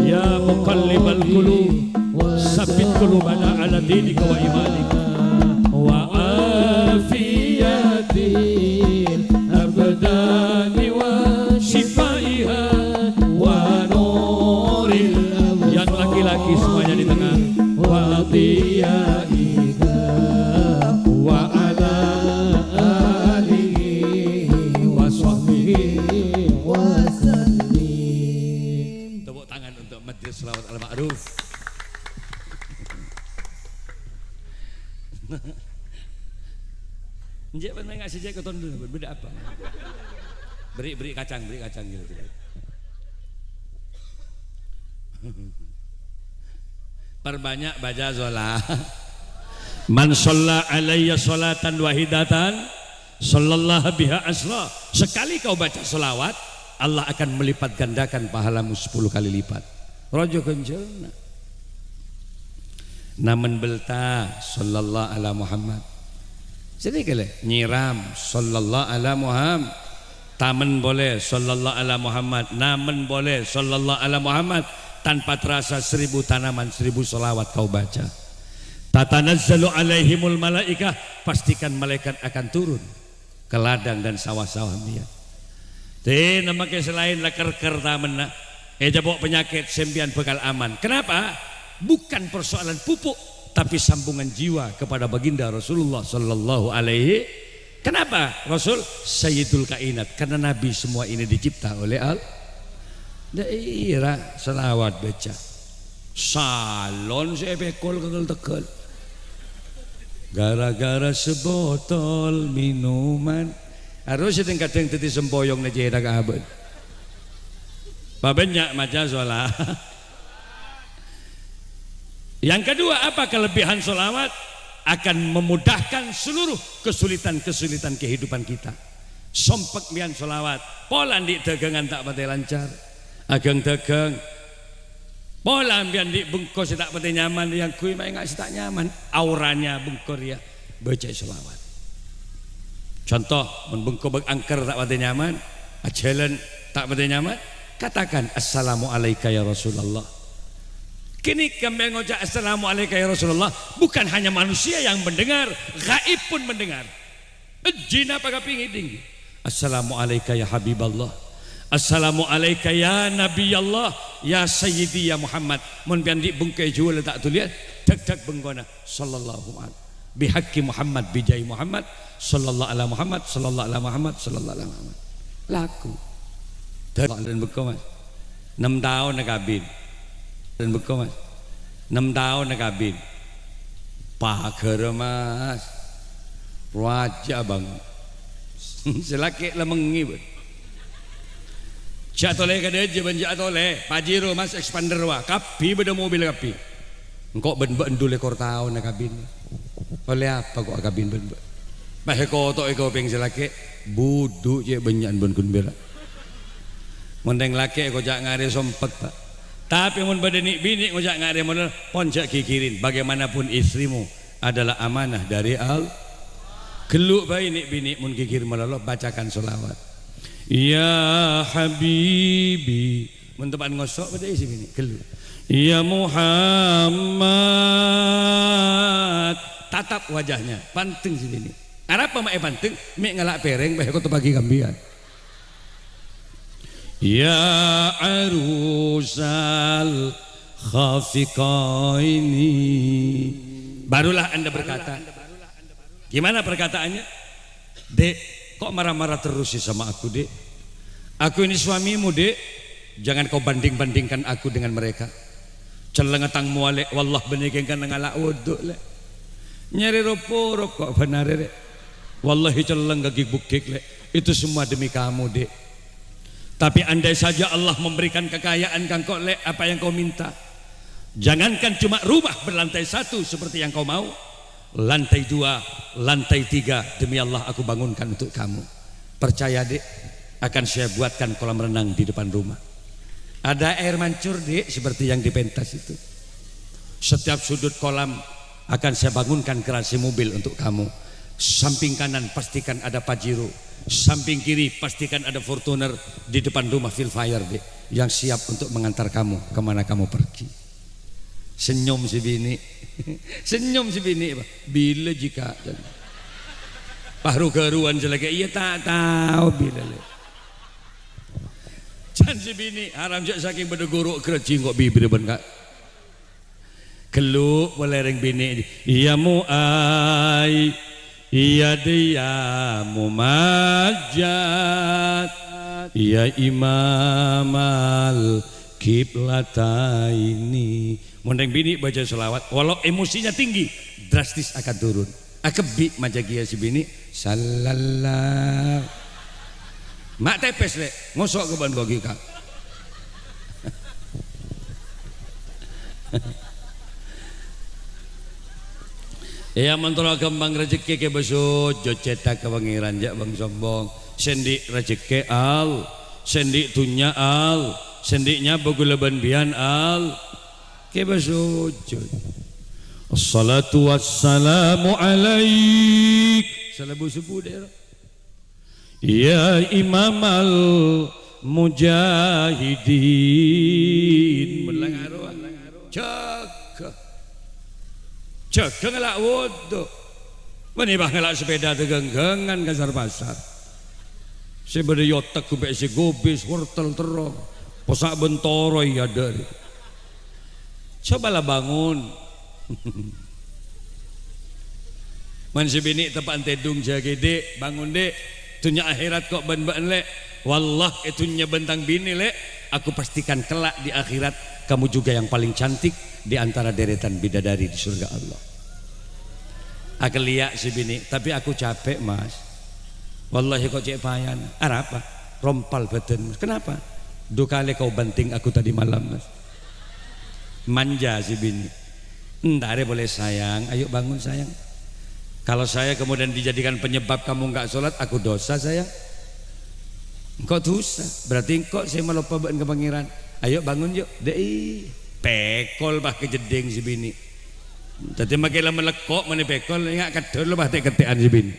Ya muqallibal qulub, sabbit qulubana ala dinika wa imanika wa afiyatil abdani wa shifaiha wa nuril. Yang laki-laki semuanya di tengah. Wa diyaiha wa ala alihi wa sahbihi wa Injek mana nggak sejak keton dulu beda apa? Beri kacang gitu. Perbanyak baca sholat. Man shalla alayya sholatan wahidatan sallallahu biha asra. Sekali kau baca sholawat, Allah akan melipat gandakan pahalamu 10 kali lipat. Rojo kenjelna. Namun belta sallallahu ala Muhammad. Jadi kele nyiram sallallahu ala Muhammad. Taman boleh sallallahu ala Muhammad. Namen boleh sallallahu ala Muhammad. Tanpa terasa 1000 tanaman 1000 sholawat kau baca. Tatanazzalu alaihimul malaikah. Pastikan malaikat akan turun ke ladang dan sawah-sawah dia. Teh nama ke selain laker-ker tamen nak. Jabok penyakit sembian bekal aman. Kenapa? Bukan persoalan pupuk, tapi sambungan jiwa kepada baginda Rasulullah sallallahu alaihi. Kenapa? Rasul Sayyidul Kainat, karena Nabi semua ini dicipta oleh Allah. Daerah selawat baca. Salon saya bekol kegel-tegel. Gara-gara sebotol minuman. Harus kadang-kadang teti sempoyong na jeda kaben. Babenyak maca sholat. Yang kedua, apa kelebihan sholawat? Akan memudahkan seluruh kesulitan-kesulitan kehidupan kita. Sompek mian sholawat. Polan di dagangan tak pati lancar. Ageng dagang. Polan mian di bengkos tak pati nyaman. Yang kui mai nggak tak nyaman. Auranya bengkor ya. Baca sholawat. Contoh, membengkok angker tak pati nyaman. Jalan tak pati nyaman. Katakan assalamualaikum ya Rasulullah. Kini kami mengucap assalamualaikum ya Rasulullah. Bukan hanya manusia yang mendengar, gaib pun mendengar. Jin apa kaping tinggi. Assalamualaikum ya Habiballah. Assalamualaikum ya Nabi Allah. Ya Sayyidi ya Muhammad. Mun pian di bungkai jual tak tulian. Tak benggona sallallahu alaihi. Bihaqi Muhammad bijai Muhammad sallallahu alaihi Muhammad sallallahu alaihi Muhammad sallallahu alaihi Muhammad. Laku. Dan bekau mas 6 tahun nak kabin. Dan bekau mas 6 tahun nak kabin. Pagar mas wajah bang selaki lemengi bang jatoleh kada je ben jatoleh pajero mas expander wa kapi beda mobil kapi engkau ben dule kor tahun nak kabin oleh apa kok kabin ben bah kotok eko peng selaki budu je benyan ben kun bela mendeng laki kojak ngare sompet pak. Tapi mun badani bini kojak ngare modal ponjak kikirin. Bagaimanapun istrimu adalah amanah dari Allah. Geluk bayi nik bini mun kikir melolo bacakan sholawat. Ya Habibi. Mun tempat ngosok pada isi bini geluk. Ya Muhammad. Tatap wajahnya, panteng si bini. Arab apa mak panteng? Mek ngalak pereng bah kau bagi kambian. Ya arusal khafiqaini. Barulah anda berkata. Gimana perkataannya? Dek, kok marah-marah terus sih sama aku dek? Aku ini suamimu dek. Jangan kau banding-bandingkan aku dengan mereka. Celengetang mualek wallah benigengkan ngalak wuduk lek. Nyari ropo kok benar dek. Wallahi celeng gagik bukik lek. Itu semua demi kamu dek. Tapi andai saja Allah memberikan kekayaan kau lek apa yang kau minta. Jangankan cuma rumah berlantai 1 seperti yang kau mau, lantai 2, lantai 3 demi Allah aku bangunkan untuk kamu. Percaya dek, akan saya buatkan kolam renang di depan rumah. Ada air mancur dek seperti yang di pentas itu. Setiap sudut kolam akan saya bangunkan garasi mobil untuk kamu. Samping kanan pastikan ada Pajero, samping kiri pastikan ada Fortuner, di depan rumah Filfire deh, yang siap untuk mengantar kamu kemana kamu pergi. Senyum si bini, senyum si bini. Bila jika paru garuan selagi iya tak tahu bila le. Can si bini haram jak saking bedeguruk kerajin kok bibir ben kak. Geluk belereng bini. Iya muai. Ya dia mumajat ya imamal kiblataini. Mending bini baca selawat walau emosinya tinggi drastis akan turun. Akebik majagia si bini sallallahu mak tepes lek ngosok ke ban bagi kak. Ya mantura kembang rezeki ke besut jo cetak ke pangeran jak bang sombong sendik rezeki al sendik tunya al sendiknya bagulaban bian al ke besut jo. Assalatu wassalamu alaik salabu subuh daerah ya imamal mujahidin melang arwah jaga ngelak wudhu menibah ngelak sepeda tegenggengan kasar pasar si beri yotak kubek si gobis wortel terong posak bentoro ya dari cobalah bangun man si bini tepan tedung jaga dek bangun dek tunya akhirat kok ban-ban lek wallah itunya bentang bini lek aku pastikan kelak di akhirat kamu juga yang paling cantik di antara deretan bidadari di surga Allah. Aku lihat si bini tapi aku capek mas wallahi kok cek payan apa rompal badan mas kenapa 2 kali kau banting aku tadi malam mas manja si bini entar boleh sayang ayo bangun sayang kalau saya kemudian dijadikan penyebab kamu enggak sholat aku dosa sayang engkau dosa berarti engkau saya melupa ke pangeran ayo bangun yuk dei pekol bah kejedeng si bini jadi makilah melekok mana pekol ingat kadol bah ketekan si bini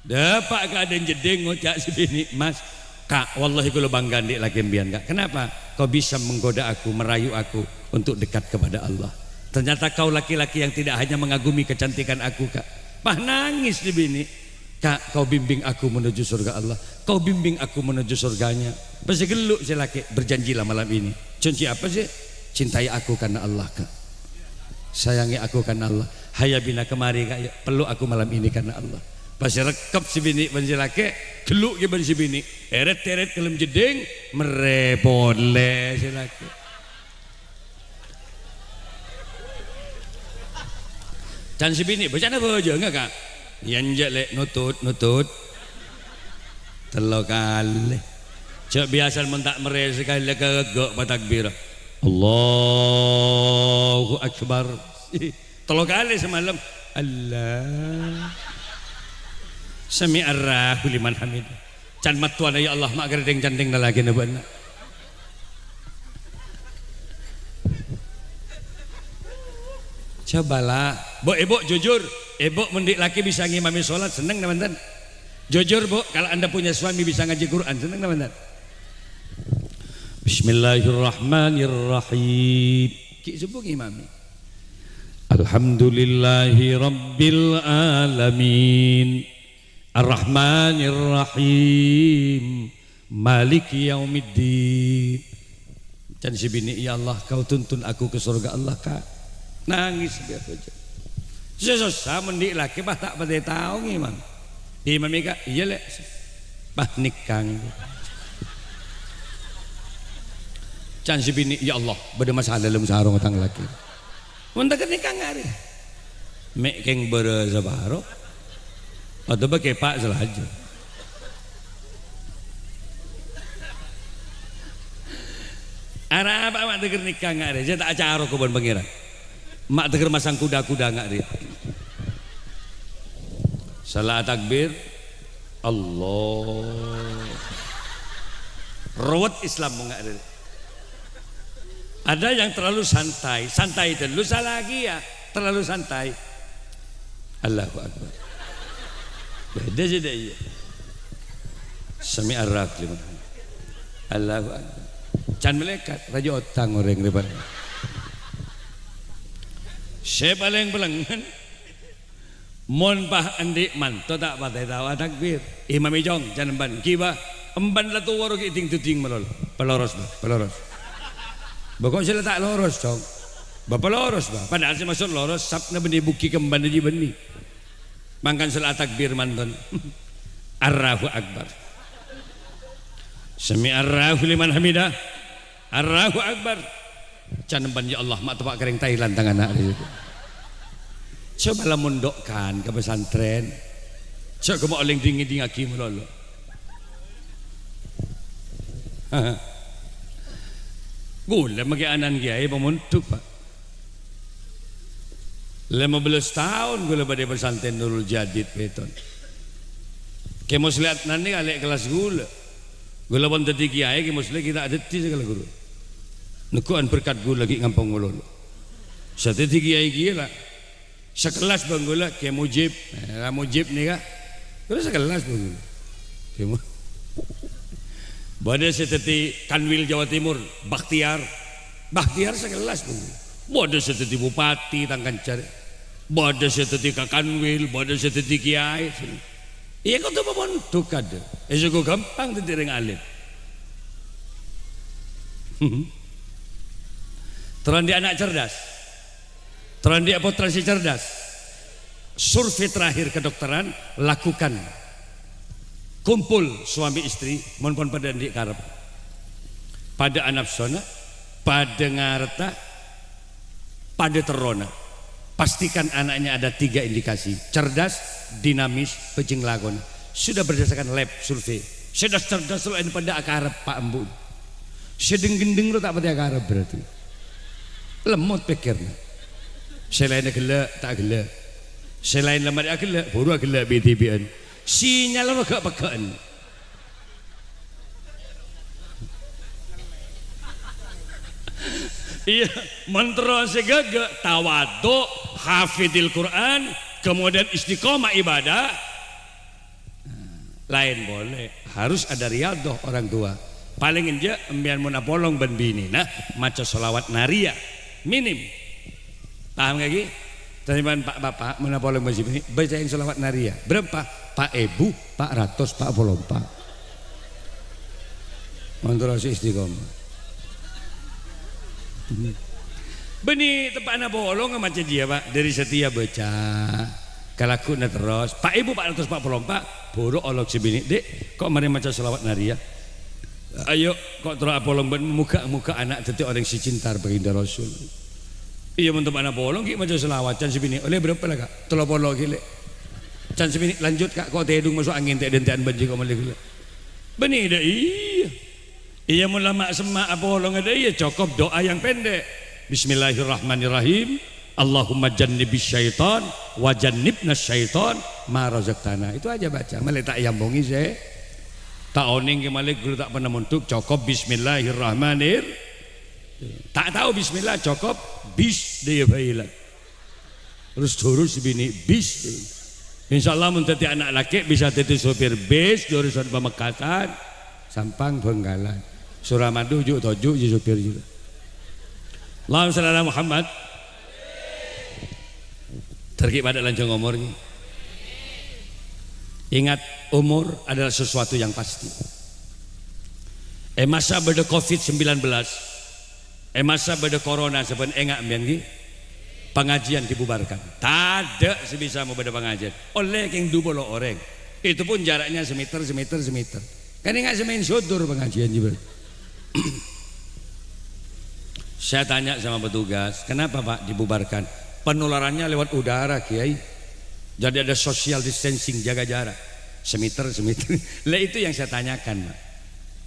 dapat keadaan jedeng ngocak si bini mas kak wallahi kalau bangga ndik lagi mbian kak kenapa kau bisa menggoda aku merayu aku untuk dekat kepada Allah ternyata kau laki-laki yang tidak hanya mengagumi kecantikan aku kak bah nangis di bini kak kau bimbing aku menuju surga Allah kau bimbing aku menuju surganya pasti geluk si laki berjanjilah malam ini janji apa sih cintai aku karena Allah kak sayangi aku karena Allah hayya bina kemari kak yuk. Peluk aku malam ini karena Allah pasti rekep si bini banji laki geluk ke si bini eret-eret kelem jeding merepole si laki dan si bini bacaan apa aja enggak kak yang jelek nutut telo kali cak biasa mentak mere sekali kegok patakbir Allahu Akbar telo kali semalam Allah sami arrahu liman hamid can matuan ya Allah mak gerdeng candeng lagi nabana cobalah bo ibu jujur ibu mendik laki bisa ngimami sholat seneng teman-teman jujur bu kalau anda punya suami bisa ngaji Quran seneng teman-teman Bismillahirrahmanirrahim ki subuh ngimami Alhamdulillahi Rabbil Alamin Ar-Rahmanir-Rahim Maliki Yaumiddin dan si bini ya Allah kau tuntun aku ke surga Allah kak nangis biar aja susah mendik laki bah tak pada tahu ngimam imam ika iya lek bah nikang can si bini ya Allah beda masalah dalam sarung utang laki mentah nikang hari mek keng berzabaro atau pakai pak selaju arah apa mak denger nikah nggak ada saya tak acara kebun pangeran mak denger masang kuda-kuda nggak ada salah takbir Allah rawat Islam nggak ada yang terlalu santai dulu salah lagi ya terlalu santai Allahu Akbar beda sih deh sami arrak liman Allahu Akbar can melekat raja otang orang depan saya paling belengan mon pah andi manto tak patai tawa takbir imam ijong can emban kiba emban latu waro kiting tuting melol peloros bakok sila tak loros cong bapak loros bah padahal saya masuk loros sapna benih buki kemban di benih mangkan sila takbir manton Allahu Akbar sami Allahu liman hamidah Allahu Akbar can emban ya Allah mak tepak kering Thailand tangan nak Coba lah mondokkan ke pesantren. Coba mau oleng dingin aki melolo. Gula magi anan kiai pemuntuk Pak. 15 tahun gula pada pesantren Nurul Jadid beton. Kemos lihat nanti alik kelas gula. Gula pun tadi kiai kemos lihat kita ada ti segala guru. Nukuan berkat gula lagi ngampung melolo. Sateti kiai gila. Sekelas bang gula kayak mujib. Mujib nih kak. Gula sekelas bang gula. Bada seteti Kanwil Jawa Timur, Bakhtiar sekelas bang gula. Bada seteti Bupati Tangkancar. Bada seteti Kanwil, bada seteti kiai. Iya kau tuh membentuk ada. Esok gampang tadi ring alit. Teran dia anak cerdas. Teran dia potensi cerdas. Survei terakhir kedokteran lakukan. Kumpul suami istri mohon pada di karep. Pada anak sona, pada ngarta, pada terona. Pastikan anaknya ada 3 indikasi: cerdas, dinamis, pecing lagon. Sudah berdasarkan lab survei. Sudah cerdas lain pada akarep Pak Embu. Sedeng-gendeng lo tak pada akarep berarti. Lemot pikirnya. Selain gelak tak gelak. Selain lemari gelak, baru gelak BTBN. Sinyal lo gak pekaan. Iya, mantra segaga tawadhu, hafidil Quran, kemudian istiqomah ibadah. Lain boleh, harus ada riyadhah orang tua. Paling enja embian munapolong ben bini. Nah, maca sholawat naria minim. Paham lagi? Taniman Pak Bapak munapolong masih bini, bacain sholawat naria. Berapa? Pak Ebu, Pak Ratos, Pak Volompa. Mantra istiqomah. Beni tempat anak bolong macam dia Pak dari setia baca kalaku na terus Pak Ibu Pak Ratus Pak Pelompak bodoh olok sebini dek kok mari macam selawat naria ayo kok terus apolong muka anak teti orang si cintar baginda Rasul iya untuk anak bolong kita macam selawat can sebini oleh berapa lah kak tolong bolong gile can sebini lanjut kak kok tedung masuk angin teh dentian banjir kok malah gile beni dah iya mulama semak apolong ada iya cukup doa yang pendek. Bismillahirrahmanirrahim. Allahumma jannibis syaitan wa jannibnas syaitan ma razaqtana. Itu aja baca. Malih tak yambungi saya. Tak oning ke malih guru tak pernah muntuk cukup bismillahirrahmanirrahim. Tak tahu bismillah cukup bis dia bailat. Terus bini bis. Insyaallah mun tadi anak laki bisa jadi sopir bis jurusan Pamekasan Sampang Benggalan. Suramadu juk tojuk je sopir juga. Allahumma shalli ala Muhammad. Terkait pada lanjut umur ini. Ingat umur adalah sesuatu yang pasti. Masa pada COVID-19, masa pada corona sebenarnya enggak ambian pengajian dibubarkan. Tak ada sebisa mau pada pengajian. Oleh yang 20 orang. Itu pun jaraknya semeter. Kan enggak semain sodur pengajian juga. Saya tanya sama petugas, kenapa Pak dibubarkan? Penularannya lewat udara Kiai. Jadi ada social distancing, jaga jarak. Semeter. Lah itu yang saya tanyakan Pak.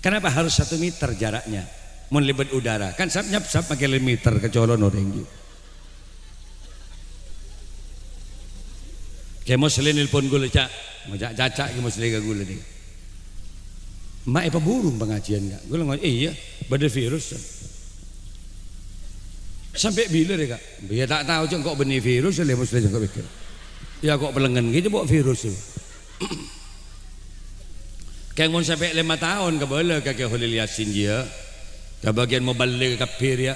Kenapa harus 1 meter jaraknya? Mau lewat udara. Kan sap pakai meter kecolon orang gitu. Kayak mau selin nelpon gue lecak. Mau cacak kayak mau selin ke gue nih. Mak apa burung pengajian enggak? Gue ngomong iya, pada virus. Sampai bila deh kak? Ya tak tahu ceng kok benih virus ya muslim kok pikir. Ya kok pelengan gitu bawa virus tuh. Kayak mau sampai 5 tahun ke bola kakek Holil Yasin dia. Ke bagian mau balik kapir ya.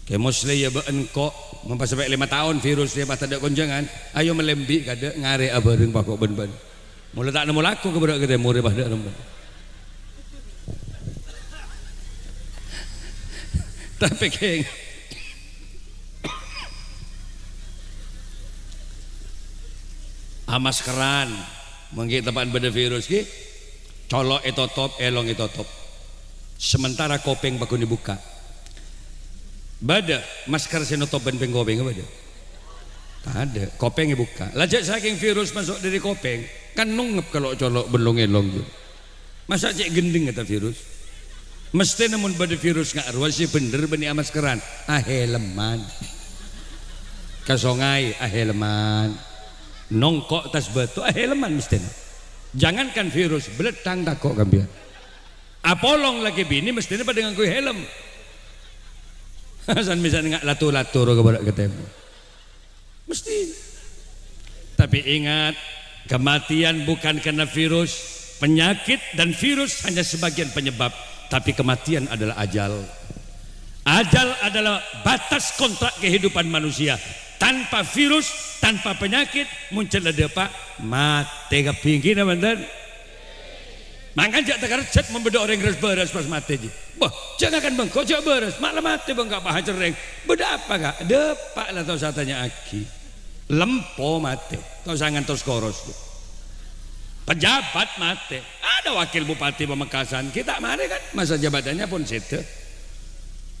Kayak muslim ya engkok mau sampai 5 tahun virus dia pas ada konjangan. Ayo melembi kada ngare abarin pak kok ben. Mulai tak nemu laku ke budak kita murid pada remban. Tapi kayak maskeran mengki tempat beda virus ki colok top elong top sementara kopeng bakun dibuka bada masker senotop ben kopeng bada Tak ada, kopengnya buka. Lajak saking virus masuk dari kopeng, kan nungep kalau colok belong elong tu. Masa cek gending kata virus. Mesti namun pada virus ngak ruas sih bener bani amas keran. Aheleman. Ke sungai aheleman. Nongkok tas batu aheleman mesti. Jangankan virus, beletang takok kambian. Apolong lagi bini mesti pada nganggo helm. Hasan misalnya ngak latu-latu ro kebarak ketemu. Mesti. Tapi ingat, kematian bukan karena virus, penyakit dan virus hanya sebagian penyebab, tapi kematian adalah ajal. Ajal adalah batas kontrak kehidupan manusia. Tanpa virus, tanpa penyakit, muncul ada apa? Mati kepingin teman-teman. Makanya jangan terkerjat membeda orang yang beres pas mati je. Wah, jangan kan bengkok, jangan beres. Malah mati bengkok paha cereng. Beda apa kak? Depak lah tau saya tanya aki. Lempo mati, tau sangan tos koros tu. Pejabat mati, ada wakil bupati Pamekasan, kita mana kan masa jabatannya pun situ.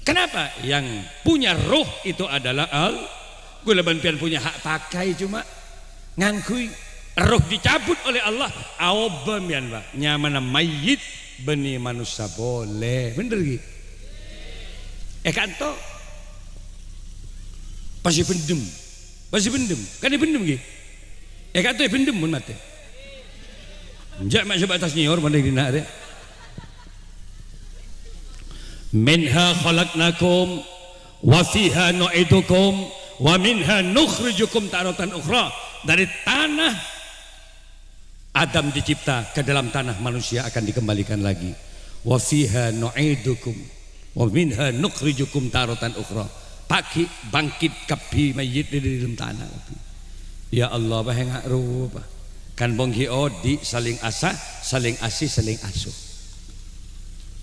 Kenapa? Yang punya roh itu adalah gula banpian punya hak pakai cuma ngangkui. Roh dicabut oleh Allah, awabam yan pak, nyamana mayit beni manusia boleh, bener gitu. Kanto pasti pendem. Masih bendem, kan dia bendem gitu. Kata dia bendem pun mati. Jak mak sebab atas nyior mana dina dia. Minha khalaqnakum wa fiha nu'idukum wa minha nukhrijukum taratan ukhra. Dari tanah Adam dicipta, ke dalam tanah manusia akan dikembalikan lagi. Wa fiha nu'idukum wa minha nukhrijukum taratan ukhra. Pagi bangkit kapi mayit di dalam tanah. Ya Allah bah ngak rupa. Kan bongki odi saling asah, saling asih, saling asuh.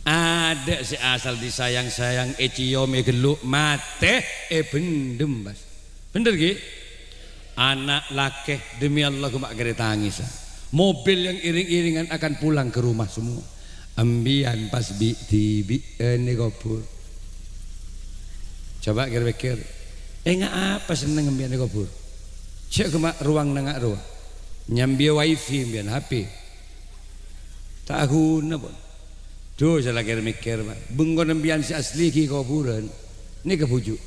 Ada si asal disayang-sayang ciome geluk mate bendem bas. Bener ki? Anak lakeh demi Allah ku mak gere tangis. Mobil yang iring-iringan akan pulang ke rumah semua. Ambian pas bi ini kubur. Coba kira-kira ngak apa seneng ambian kubur. Cek kemak ruang nengak ruang. Nyambi wifi ambian HP. Tak guna pun. Duh saya lagi mikir pak. Bengkon ambian si asli ki kuburan. Ini kebujuk.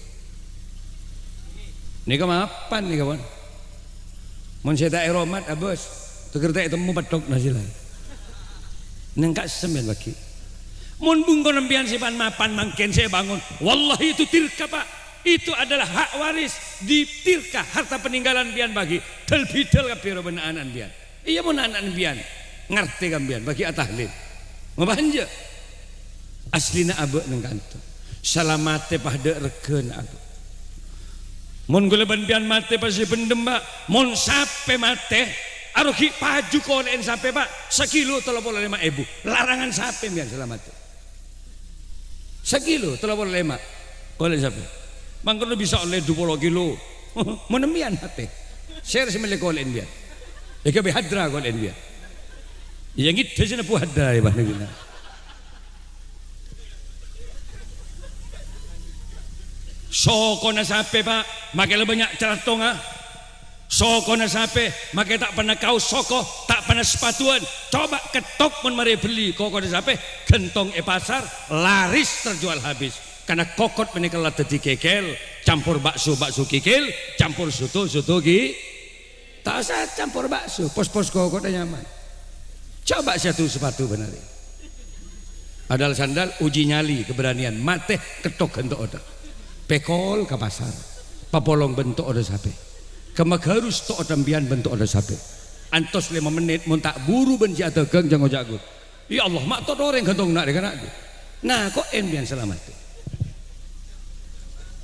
Ini kemapan nih kawan. Mun saya tak eromat abos. Tekerta temu patok nasilah. Nengkak sembilan lagi. Mun bungkon ambian sipan mapan mangken saya bangun. Wallahi itu tirka pak. Itu adalah hak waris di tirka harta peninggalan bian bagi. Telbidel kapiro benaan bian. Iya mun anak bian. Ngerti kan bian bagi atahlil. Ngabanja. Aslina abek neng kantor. Salamate pada reken abek. Mun guleban bian mate pasti bendem pak. Mun sape mate. Aruki paju kolen sape pak. Sekilo 35.000. Larangan sape bian selamat. Sekilo 35 oleh siapa? Mangkono bisa oleh 20 kilo. Menemian hati. Share semele kolen biar. Eka be hadra kolen biar. Yang itu sini pu hadra ya bah negina. Sokona sape pak, makai banyak ceratonga. Sokona sape, makai tak pernah kaos soko, tak pernah sepatuan. Coba ketok men mari beli kokona sape, gentong pasar laris terjual habis. Karena kokot menikah tadi kekel, campur bakso kikil, campur soto ki. Tak usah campur bakso, pos kokot nyaman. Coba satu sepatu benar. Adal sandal uji nyali keberanian, mate ketok gentok oda. Pekol ke pasar, papolong bentuk oda sape. Kemagarus tok odambian bentuk oda sape. Antos 5 menit mun tak buru benci atau geng jangan jago. Ya Allah mak tok orang gantong nak dekan aku. Nah kok embian selamat.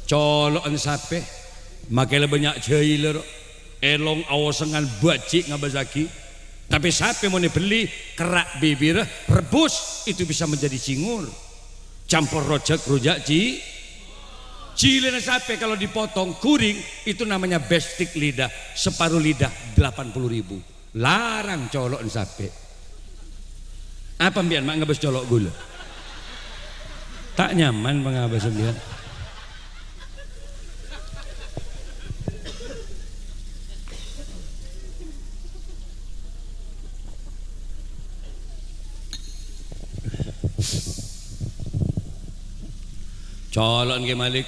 Colokan sape, makai banyak jailer, elong awasengan bajik ngabazaki. Tapi sape mau beli kerak bibir rebus itu bisa menjadi cingur. Campur rojak cilena sape kalau dipotong kuring itu namanya bestik lidah, separuh lidah 80.000. Larang colok sape. Apa mbian mak ngabes colok gula? Tak nyaman mengabes mbian. Colon ke Malik.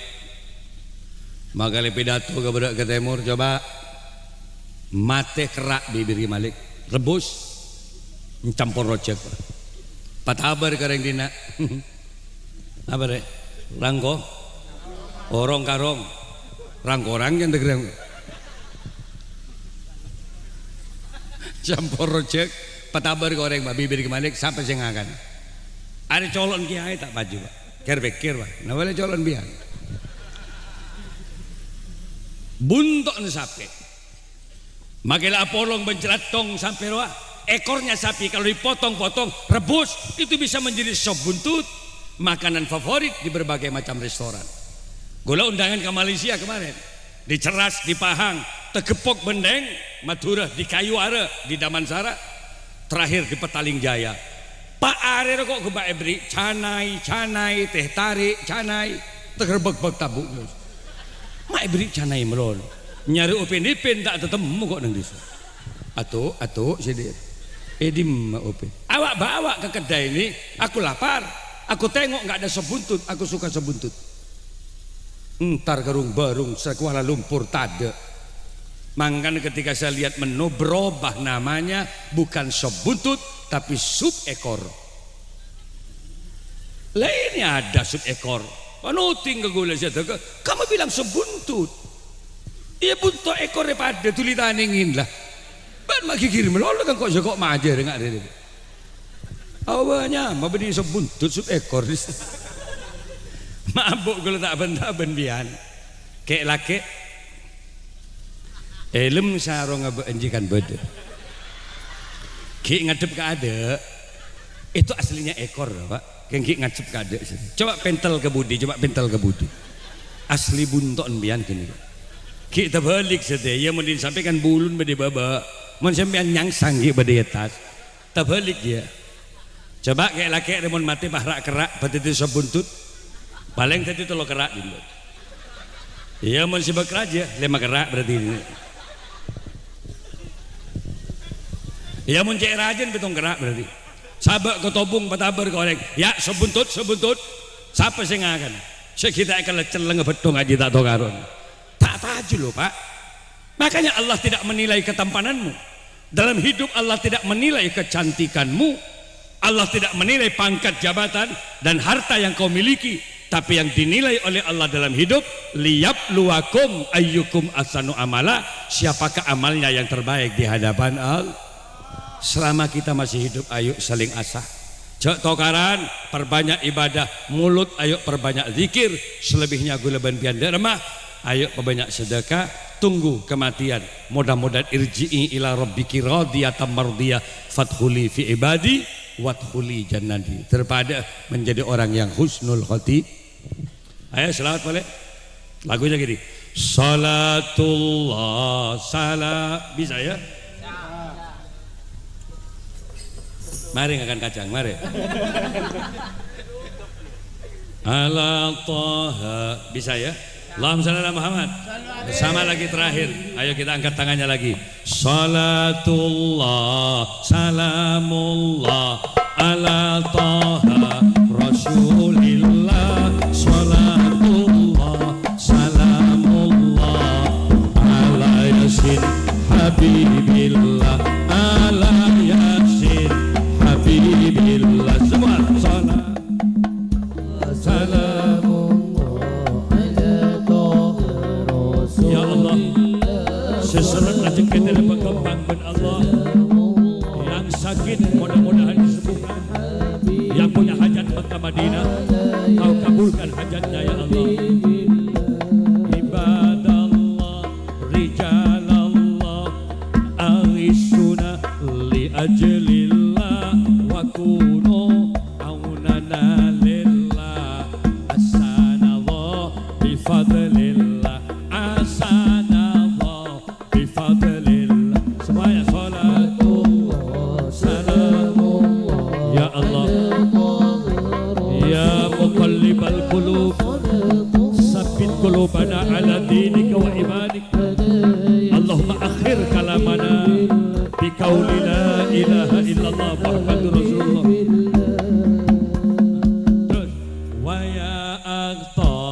Makale pidato ke budak ke timur coba mate kerak bibir ke Malik. Rebus campur rojek. Patabar kareng dina. Apa deh? Rangko. Orong karong. Rangkorang yang tegerang. Campur rojek. Patabar goreng bibir ke Malik sampai sengakan. Ada colon kiai tak baju Pak. Ker Pak. Nah boleh colon biar. Buntok ni sapi. Makilah polong bencelatong sampai roa. Ekornya sapi kalau dipotong-potong rebus itu bisa menjadi sop buntut, makanan favorit di berbagai macam restoran. Gula undangan ke Malaysia kemarin, di Ceras, di Pahang, Tegepok Bendeng, Madura, di Kayuara, di Damansara, terakhir di Petaling Jaya. Pak Are kok ke Mbak Ebri, canai, teh tarik, canai, tegerbek-bek tabuk. Mbak Ebri canai melon, nyari upin-ipin tak ketemu kok nang desa. Atuh sedih. Edim upin. Awak bawa ke kedai ini, aku lapar, aku tengok nggak ada sop buntut, aku suka sop buntut. Entar gerung barung Kuala Lumpur tade. Makanya ketika saya lihat menu berubah namanya bukan sop buntut tapi sup ekor. Lainnya ada sup ekor. Panuting ke gula saya kamu bilang sop buntut. Iya buntut ekor pada tulisan ingin lah. Ban mak kirim lolo kan kok kok majer enggak ada. Awalnya mau beli sop buntut sup ekor. Mabuk kalau tak benda benbian. Kek laki elem sarong ngabenjikan bede. Ki ngadep ke ada itu aslinya ekor Pak. Ki ngadep ke ada. Coba pentel ke budi. Asli bunton bian gini. Ki terbalik sedaya mau disampaikan bulun bede baba. Mun sampean nyangsang ki bede tas. Terbalik dia. Coba kayak laki remon mati bahrak kerak betiti sop buntut. Paling tadi telo kerak dulu. Iya mun sibak aja 5 kerak berarti ini. Ya mun cek rajin betong kerak berarti. Sabak ketobung patabar korek. Ya sebuntut. Siapa sing akan? Kita akan celeng betong aja tak tahu karon. Tak taju loh Pak. Makanya Allah tidak menilai ketampananmu. Dalam hidup Allah tidak menilai kecantikanmu. Allah tidak menilai pangkat jabatan dan harta yang kau miliki. Tapi yang dinilai oleh Allah dalam hidup liyabluwakum ayyukum ahsanu amala. Siapakah amalnya yang terbaik di hadapan Allah? Selama kita masih hidup ayo saling asah. Cek tokaran perbanyak ibadah, mulut ayo perbanyak zikir, selebihnya gula ban pian dermah, ayo perbanyak sedekah, tunggu kematian. Mudah-mudahan irji'i ila rabbiki radiyatan mardiyah fadkhuli fi ibadi wadkhuli jannati. Terpada menjadi orang yang husnul khati. Ayo selawat boleh. Lagunya gini. Salatullah salam bisa ya? Mari ngakan kacang, mari. Ala Taha bisa ya? Allahumma shalli ala Muhammad. Sama lagi terakhir. Ayo kita angkat tangannya lagi. Salatullah salamullah ala Taha Rasulillah. Salatullah salamullah ala Yasin Habibillah ala Yasin Habibillah. Semua salat salamullah ala Taha Rasulillah. Ya Allah, seserut rezeki dari berkembang ben Allah. Yang sakit mudah-mudahan disembuhkan. Yang punya hajat Mekah Madinah, kau kabulkan hajatnya ya Allah. Ibadallah, rijalallah, arisuna li ajlillah wa kunu aunana lillah. Asanallah bifadlillah, asanallah bifadlillah. Semuanya salatullah salamullah ya Allah. Ya muqallibal qulub sabbit qulubana ala dinika wa imanik. Allahumma akhir kalamana bi qauli la ilaha illallah Muhammadur Rasulullah. Terus wa ya aqta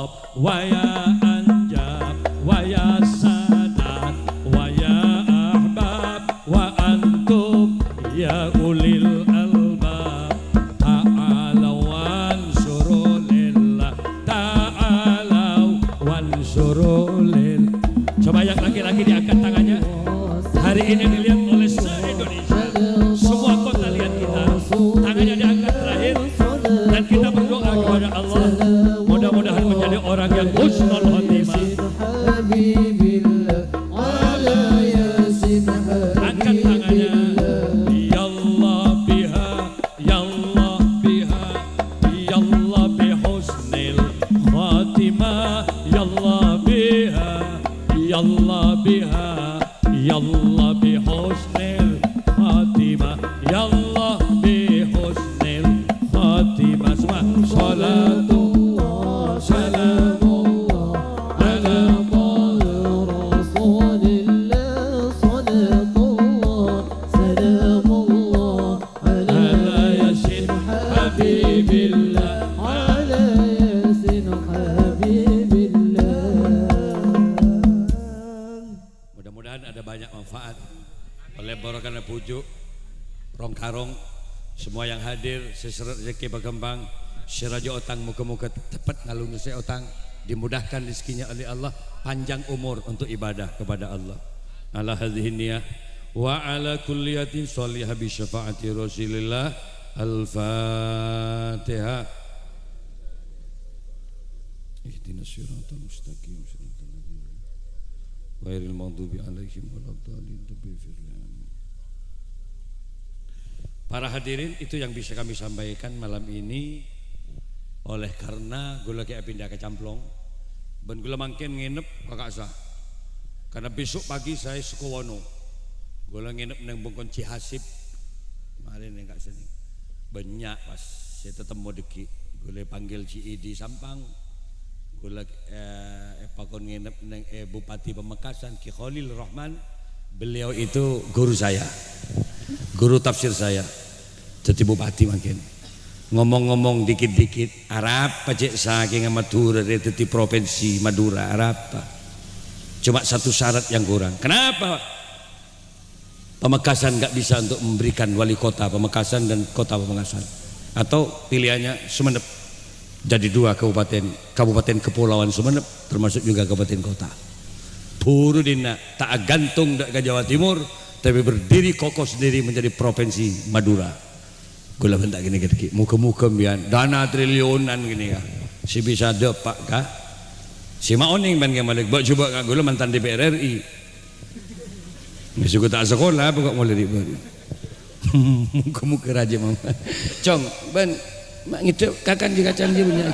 ya ulil albab ta'alau wansuru lillah ta'alau wansuru lillah. Coba yang laki-laki diangkat tangannya. Hari ini dilihat oleh se-Indonesia, semua kota lihat kita, tangannya diangkat terakhir, dan kita berdoa kepada Allah mudah-mudahan menjadi orang yang husnul khotimah. Angkat tangannya. Ya Allah biha, ya Allah biha, ya Allah bihusnil khotimah, ya Allah biha, ya Allah biha, ya Allah bihusnil khotimah, ya Allah bihusnil khotimah. Semua salatullah salamullah ala rasulillah salatullah salamullah ala yasin habibillah ala yasin habibillah. Mudah-mudahan ada banyak manfaat oleh barokah pujuk rong karong semua yang hadir, seseret rezeki berkembang, seraja otang muka-muka tepat ngalung se otang, dimudahkan rezekinya oleh Allah, panjang umur untuk ibadah kepada Allah. Ala hadhihi niyah wa ala kulliyatin sholihah bi syafaati Rasulillah. Al-Fatihah. Ihdinas siratal mustaqim siratal ladzina ghairil maghdubi alaihim waladdallin. Para hadirin, itu yang bisa kami sampaikan malam ini. Oleh karena gula kayak pindah ke Camplong, ben gula mangkin nginep kakak sah. Karena besok pagi saya Sukowono, gula nginep neng Bongkon Cihasip. Kemarin yang kak sini banyak pas saya tetap mau deki, gula panggil Cidi Sampang, gula pakon nginep neng Bupati Pamekasan Ki Khalil Rahman. Beliau itu guru saya, guru tafsir saya, jadi bupati makin ngomong-ngomong dikit-dikit Arab pacek saking Madura dari provinsi Madura Arab. Cuma satu syarat yang kurang. Kenapa Pamekasan nggak bisa untuk memberikan wali kota Pamekasan dan kota Pamekasan? Atau pilihannya Sumeneb jadi dua kabupaten kepulauan Sumeneb termasuk juga kabupaten kota. Buru dina tak gantung ke Jawa Timur, tapi berdiri kokoh sendiri menjadi provinsi Madura. Gula bentak gini gini, muka-muka bian, dana triliunan gini kah? Si bisa dapat kah? Si Maoning ban kemalik, buat coba kah? Gula mantan DPR RI. Masih tak sekolah, pokok mulai ribut. Muka-muka raja mama. Cong, ban, mak ngitu kakan juga canggih punya.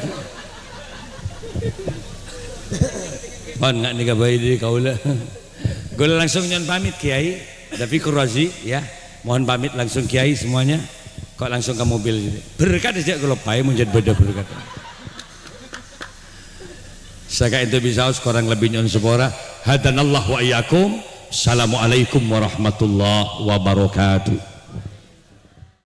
Pan nggak nikah bayi di kaulah. Gue langsung nyon pamit Kiai, ada Fikur Razi ya. Mohon pamit langsung Kiai semuanya. Kok langsung ke mobil berkat aja kalau pai menjadi beda berkat. Saka itu bisa kurang lebih nyon sepora. Hadanallah wa iyyakum. Assalamualaikum warahmatullahi wabarakatuh.